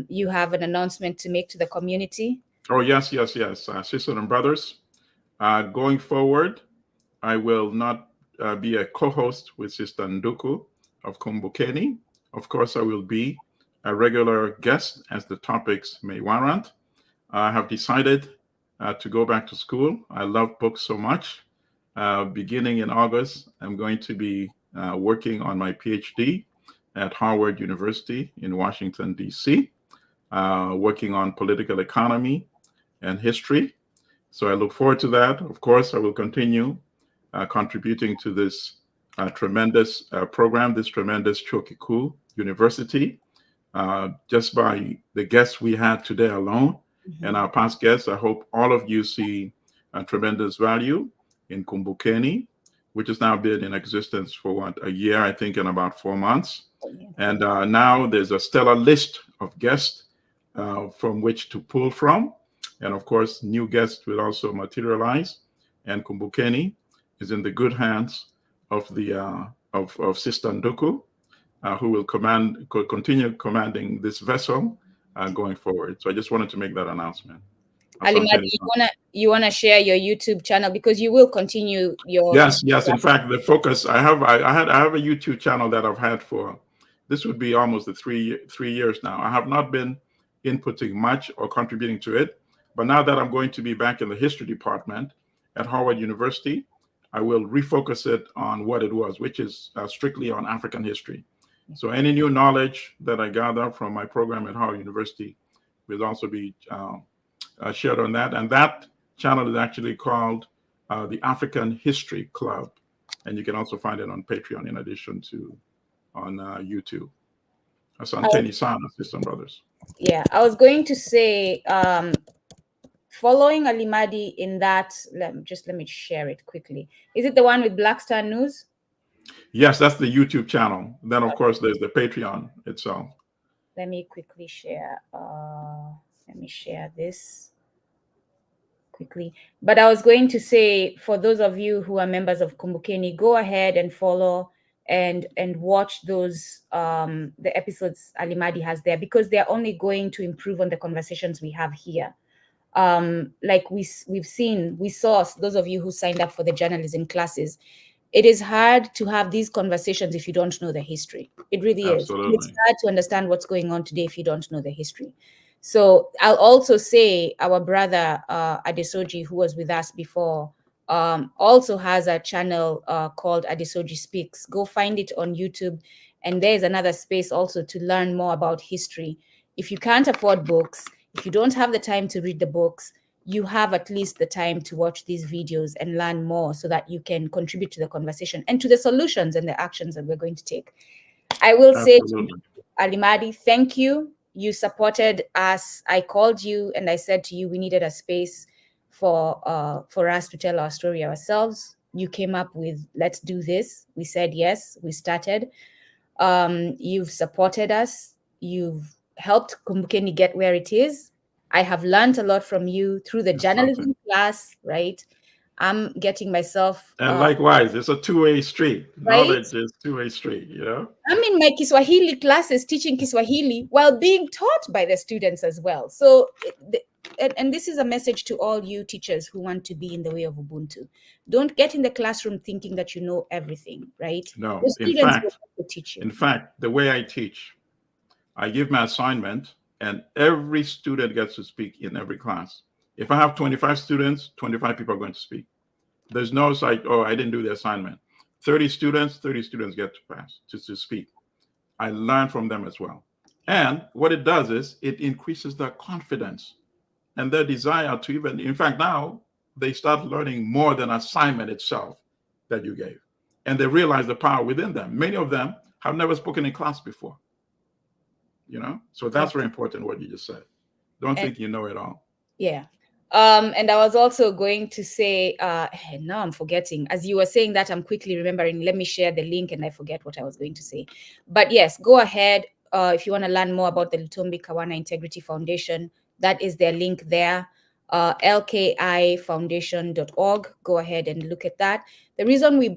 you have an announcement to make to the community. Oh, yes. Sisters and brothers, going forward, I will not be a co-host with Sister Nduku of Kumbukeni. Of course, I will be a regular guest as the topics may warrant. I have decided to go back to school. I love books so much. Beginning in August, I'm going to be working on my PhD at Harvard University in Washington, D.C., working on political economy and history. So I look forward to that. Of course, I will continue contributing to this tremendous program, this tremendous Chokiku University. Just by the guests we had today alone and our past guests, I hope all of you see a tremendous value in Kumbukeni, which has now been in existence for a year, I think, in about 4 months. And now there's a stellar list of guests from which to pull from. And of course, new guests will also materialize. And Kumbukeni is in the good hands of of Sister Nduku, who will continue commanding this vessel going forward. So I just wanted to make that announcement. Alimadi, Asante you wanna share your YouTube channel because you will continue your. Yes, yes. In fact, the focus I have a YouTube channel that I've had for this would be almost the 3 years now. I have not been inputting much or contributing to it, but now that I'm going to be back in the history department at Harvard University, I will refocus it on what it was, which is strictly on African history. So any new knowledge that I gather from my program at Harvard University will also be shared on that. And that channel is actually called the African History Club. And you can also find it on Patreon in addition to on YouTube. Asante Sana, Sisters and Brothers. Yeah, I was going to say, following Alimadi in that, let me share it quickly. Is it the one with Black Star News? Yes, that's the YouTube channel. Then, of course, there's the Patreon itself. Let me quickly share. Let me share this quickly. But I was going to say, for those of you who are members of Kumbukeni, go ahead and follow and watch those the episodes Alimadi has there, because they're only going to improve on the conversations we have here. Like we saw, those of you who signed up for the journalism classes, it is hard to have these conversations if you don't know the history. It really is. And it's Absolutely. hard to understand what's going on today if you don't know the history. So I'll also say our brother Adesoji, who was with us before, also has a channel called Adesoji Speaks. Go find it on YouTube. And there's another space also to learn more about history. If you can't afford books, if you don't have the time to read the books, you have at least the time to watch these videos and learn more so that you can contribute to the conversation and to the solutions and the actions that we're going to take. I will say to Alimadi, thank you. You supported us. I called you and I said to you, we needed a space for us to tell our story ourselves. You came up with, let's do this. We said yes. We started. You've supported us. You've helped Kumbukeni get where it is. I have learned a lot from you through the journalism class, right? I'm getting myself And likewise, it's a two-way street. right. Knowledge is two-way street, you know? I'm in my Kiswahili classes teaching Kiswahili while being taught by the students as well. So, and this is a message to all you teachers who want to be in the way of Ubuntu. Don't get in the classroom thinking that you know everything, right? No, The students will have to teach you. in fact, the way I teach, I give my assignment and every student gets to speak in every class. If I have 25 students, 25 people are going to speak. There's no like, oh, I didn't do the assignment. 30 students get to pass, to speak. I learn from them as well. And what it does is it increases their confidence and their desire to even, in fact, now they start learning more than assignment itself that you gave. And they realize the power within them. Many of them have never spoken in class before. You know, so that's very important what you just said. Don't think you know it all. Yeah. And I was also going to say, now I'm forgetting. As you were saying that, I'm quickly remembering. Let me share the link and I forget what I was going to say. But yes, go ahead. If you want to learn more about the Lutombi Kawana Integrity Foundation, that is their link there. LKifoundation.org. Go ahead and look at that. The reason we're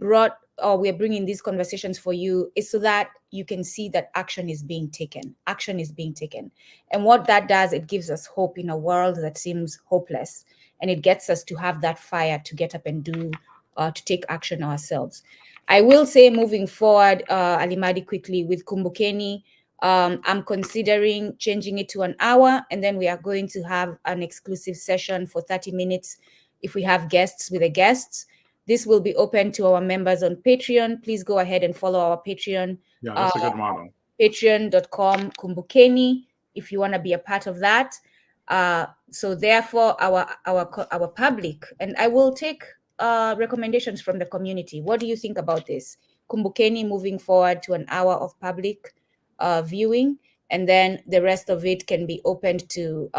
bringing these conversations for you is so that you can see that action is being taken. Action is being taken. And what that does, it gives us hope in a world that seems hopeless. And it gets us to have that fire to get up and do, to take action ourselves. I will say moving forward, Alimadi, quickly with Kumbukeni, I'm considering changing it to an hour, and then we are going to have an exclusive session for 30 minutes if we have guests with the guests. This will be open to our members on Patreon. Please go ahead and follow our Patreon. Yeah, that's a good model. Patreon.com Kumbukeni, if you want to be a part of that. So therefore, our public, and I will take recommendations from the community. What do you think about this? Kumbukeni moving forward to an hour of public viewing, and then the rest of it can be opened to,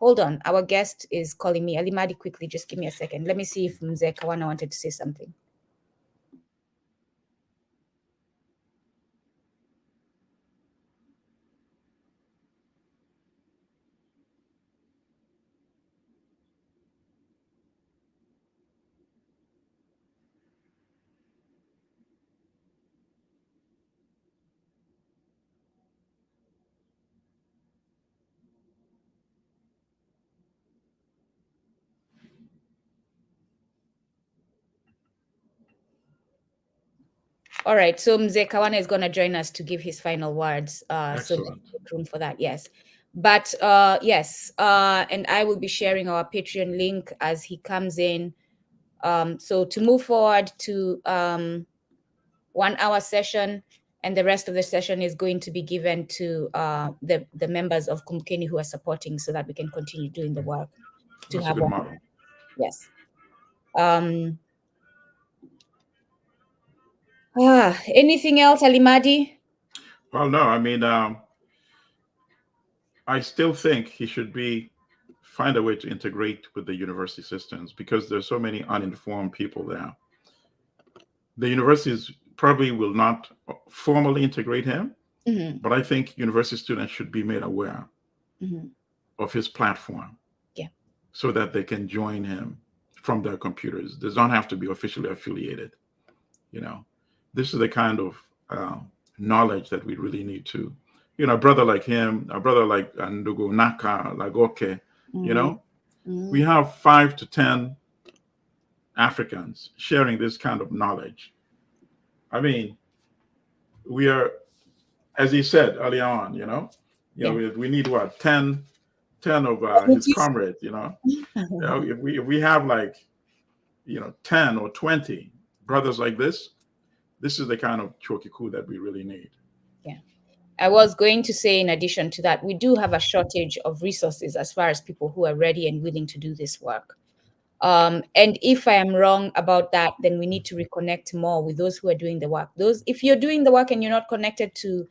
hold on, our guest is calling me. Alimadi, quickly, just give me a second. Let me see if Mzee Kawana wanted to say something. All right. So Mzee Kawana is going to join us to give his final words. So let's Excellent. make room for that. Yes. But yes, and I will be sharing our Patreon link as he comes in. So to move forward to 1 hour session, and the rest of the session is going to be given to the members of Kumbukeni who are supporting, so that we can continue doing the work. That's a good model. Yes. Anything else, Alimadi? Well, no, I mean, I still think he should find a way to integrate with the university systems, because there's so many uninformed people there. The universities probably will not formally integrate him, but I think university students should be made aware of his platform, so that they can join him from their computers. They don't have to be officially affiliated. This is the kind of knowledge that we really need to, a brother like him, a brother like Ndugu Naka, Lagoke, we have 5 to 10 Africans sharing this kind of knowledge. I mean, we are, as he said earlier on, we need what, 10 of his comrades, if we have like, 10 or 20 brothers like this is the kind of chokiku that we really need. Yeah. I was going to say, in addition to that, we do have a shortage of resources as far as people who are ready and willing to do this work. And if I am wrong about that, then we need to reconnect more with those who are doing the work. If you're doing the work and you're not connected to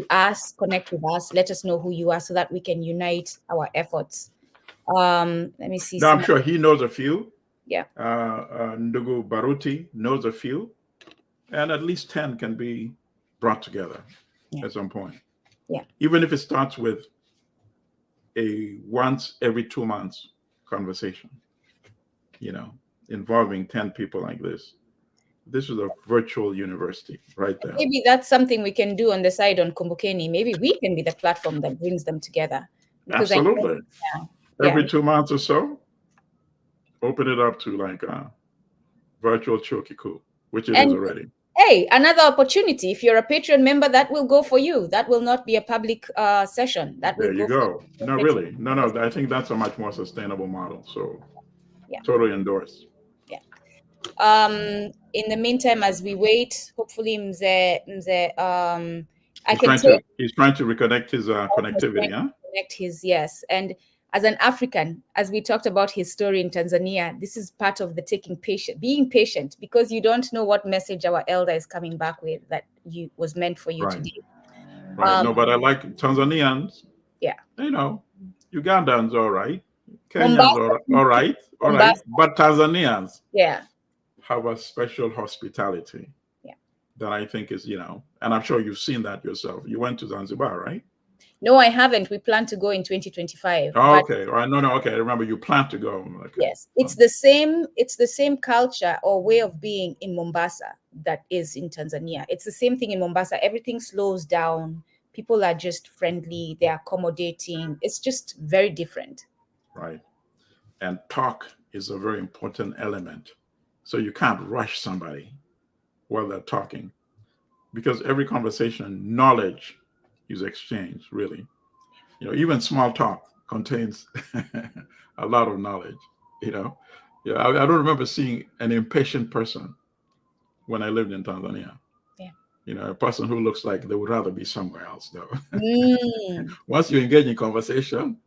us, connect with us. Let us know who you are so that we can unite our efforts. Let me see. No, I'm sure he knows a few. Yeah. Ndugu Baruti knows a few, and at least 10 can be brought together at some point. Yeah. Even if it starts with a once every 2 months conversation, involving 10 people like this. This is a virtual university right there. Maybe that's something we can do on the side on Kumbukeni. Maybe we can be the platform that brings them together. Because absolutely. Every 2 months or so, open it up to like a virtual chokiku, which it is already. Hey, another opportunity. If you're a Patreon member, that will go for you. That will not be a public session. That will there you go. No, really. No, I think that's a much more sustainable model. So totally endorse. Yeah. In the meantime, as we wait, hopefully Mzee, he's trying to reconnect his connectivity, huh? Connect his, yes. And as an African, as we talked about his story in Tanzania, this is part of the being patient, because you don't know what message our elder is coming back with that was meant for you today. Right. No, but I like Tanzanians. Yeah. Ugandans, all right. Kenyans, all right. But Tanzanians have a special hospitality that I think is, and I'm sure you've seen that yourself. You went to Zanzibar, right? No, I haven't. We plan to go in 2025. Oh, okay. All right. No. Okay. I remember you plan to go. Okay. Yes. It's the same culture or way of being in Mombasa that is in Tanzania. It's the same thing in Mombasa. Everything slows down. People are just friendly. They're accommodating. It's just very different. Right. And talk is a very important element. So you can't rush somebody while they're talking, because every conversation, knowledge is exchanged, really. Even small talk contains a lot of knowledge, I don't remember seeing an impatient person when I lived in Tanzania. A person who looks like they would rather be somewhere else, though. Once you engage in conversation,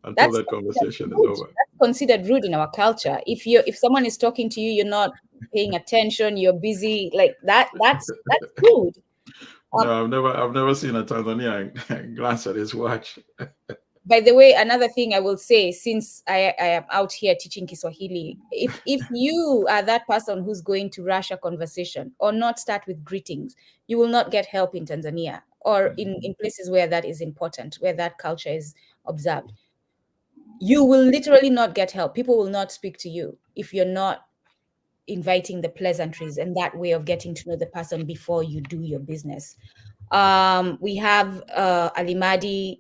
until that conversation is over. That's considered rude in our culture. If someone is talking to you, you're not paying attention, you're busy, like that. That's rude. No, I've never seen a Tanzanian glance at his watch. By the way, another thing I will say, since I am out here teaching Kiswahili, if you are that person who's going to rush a conversation or not start with greetings, you will not get help in Tanzania or in places where that is important, where that culture is observed. You will literally not get help. People will not speak to you if you're not inviting the pleasantries and that way of getting to know the person before you do your business. We have Alimadi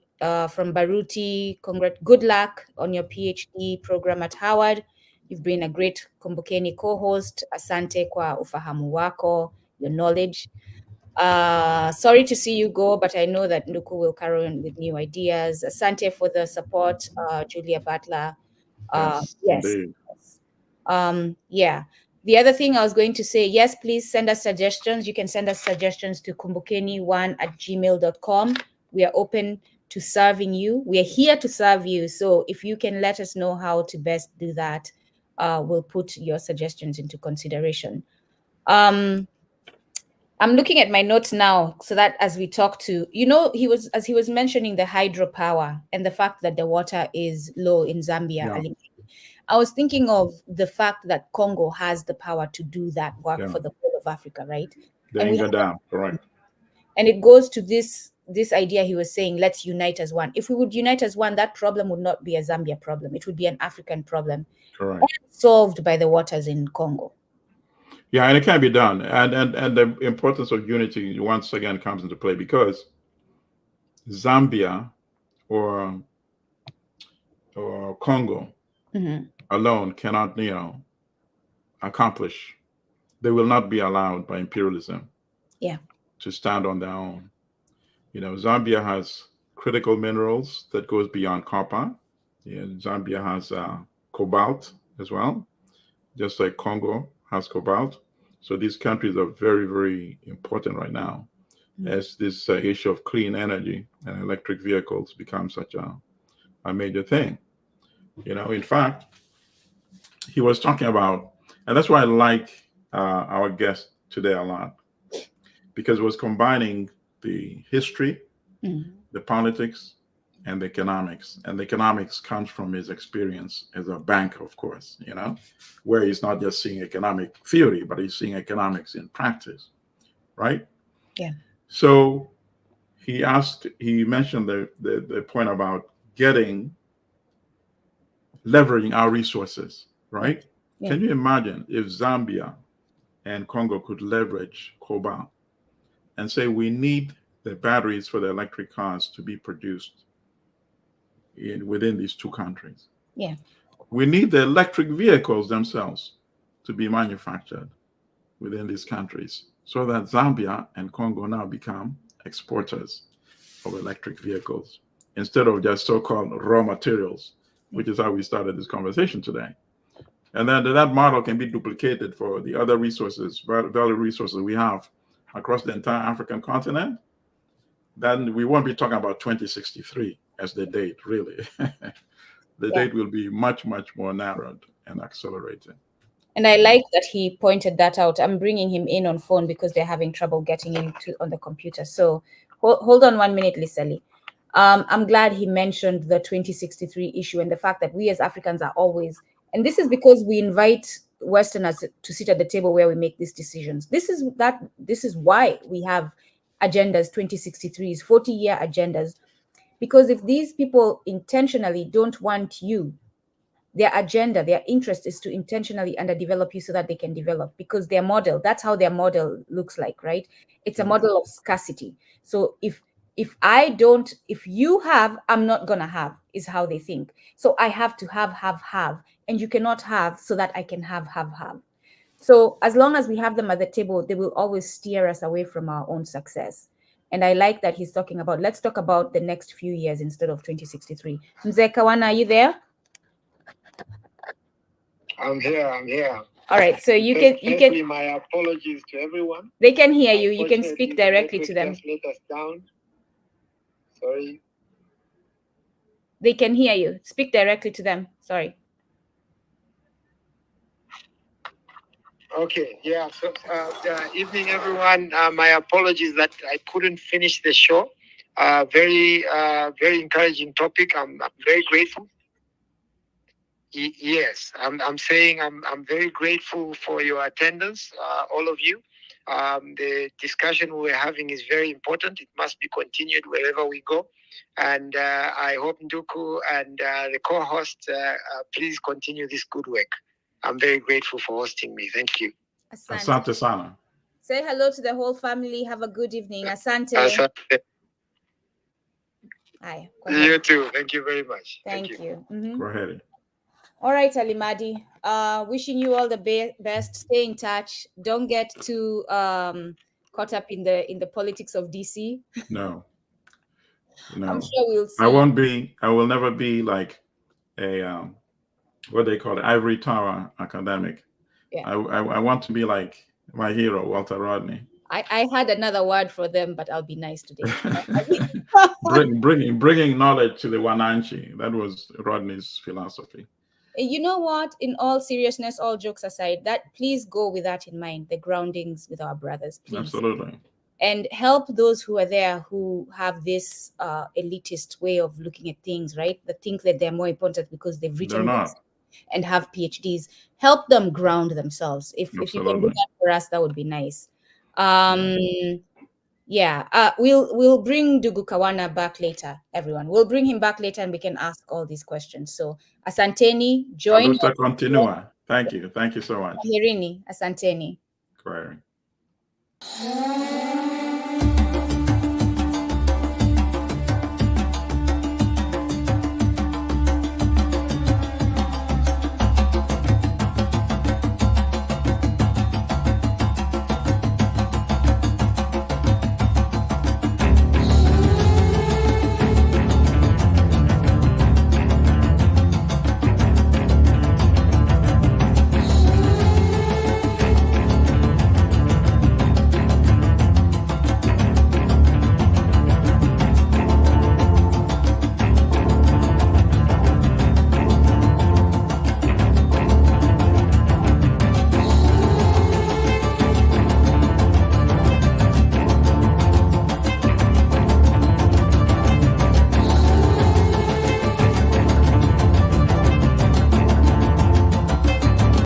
from Baruti. Good luck on your PhD program at Howard. You've been a great Kumbukeni co-host. Asante kwa ufahamu wako, your knowledge. Sorry to see you go, but I know that Nduku will carry on with new ideas. Asante for the support, Julia Butler. Yes, Yes. indeed. Yeah. The other thing I was going to say, yes, please send us suggestions. You can send us suggestions to kumbukeni1@gmail.com. We are open to serving you. We are here to serve you. So if you can let us know how to best do that, we'll put your suggestions into consideration. I'm looking at my notes now so that as we talk to, he was mentioning the hydropower and the fact that the water is low in Zambia. Yeah. I was thinking of the fact that Congo has the power to do that work for the whole of Africa, right? The Inga Dam, correct. And it goes to this idea he was saying, let's unite as one. If we would unite as one, that problem would not be a Zambia problem. It would be an African problem. Correct. Solved by the waters in Congo. Yeah, and it can be done. And the importance of unity once again comes into play because Zambia or Congo alone cannot, accomplish. They will not be allowed by imperialism to stand on their own. Zambia has critical minerals that goes beyond copper. Zambia has cobalt as well, just like Congo has cobalt. So these countries are very, very important right now as this issue of clean energy and electric vehicles becomes such a major thing. In fact, he was talking about, and that's why I like our guest today a lot, because it was combining the history, the politics, and the economics. And the economics comes from his experience as a banker, of course, where he's not just seeing economic theory, but he's seeing economics in practice, right? Yeah. So he mentioned the point about leveraging our resources, right? Yeah. Can you imagine if Zambia and Congo could leverage cobalt and say we need the batteries for the electric cars to be produced within these two countries? Yeah. We need the electric vehicles themselves to be manufactured within these countries so that Zambia and Congo now become exporters of electric vehicles instead of just so-called raw materials, which is how we started this conversation today. And then that model can be duplicated for the other resources, value resources we have across the entire African continent. Then we won't be talking about 2063 as the date, really. The date will be much, much more narrowed and accelerated. And I like that he pointed that out. I'm bringing him in on phone because they're having trouble getting in on the computer. So hold on 1 minute, Lisali. I'm glad he mentioned the 2063 issue and the fact that we as Africans are always, and this is because we invite Westerners to sit at the table where we make these decisions. This is why we have agendas, 2063s, 40-year agendas, because if these people intentionally don't want you, their agenda, their interest is to intentionally underdevelop you so that they can develop, because their model, that's how their model looks like, right? It's a model of scarcity. So if you have, I'm not gonna have, is how they think. So I have to have, and you cannot have so that I can have. So as long as we have them at the table, they will always steer us away from our own success. And I like that he's talking about, let's talk about the next few years instead of 2063. Mzee Kawana, are you there? I'm here. All right, so you can. My apologies to everyone. They can hear you. You can speak directly to them. Just let us down. Sorry. They can hear you. Speak directly to them. Sorry. Okay. Yeah. So, evening, everyone. My apologies that I couldn't finish the show. Very encouraging topic. I'm very grateful. Yes, I'm saying I'm very grateful for your attendance, all of you. The discussion we're having is very important. It must be continued wherever we go. And I hope Nduku and the co-host, please continue this good work. I'm very grateful for hosting me. Thank you. Asante sana. Say hello to the whole family. Have a good evening. Asante. Asante. Hi. You too. Thank you very much. Thank you. Go ahead. All right, Alimadi. Wishing you all the best. Stay in touch. Don't get too caught up in the politics of DC. No, I'm no. sure we'll I see. won't be. I will never be like a what they call it, ivory tower academic. Yeah. I want to be like my hero, Walter Rodney. I had another word for them, but I'll be nice today. Bringing knowledge to the Wananchi. That was Rodney's philosophy. You know what? In all seriousness, all jokes aside, that please go with that in mind. The groundings with our brothers, please, Absolutely. and help those who are there who have this elitist way of looking at things, right? That think that they're more important because they've They're written books not. and have PhDs. Help them ground themselves. If you can do Absolutely. that for us, that would be nice. Yeah. Yeah, we'll bring Dugu Kawana back later, everyone. We'll bring him back later and we can ask all these questions. So Asanteni, join Saluta us. continua. Thank you. Thank you so much. Kwaherini, Asanteni. Great.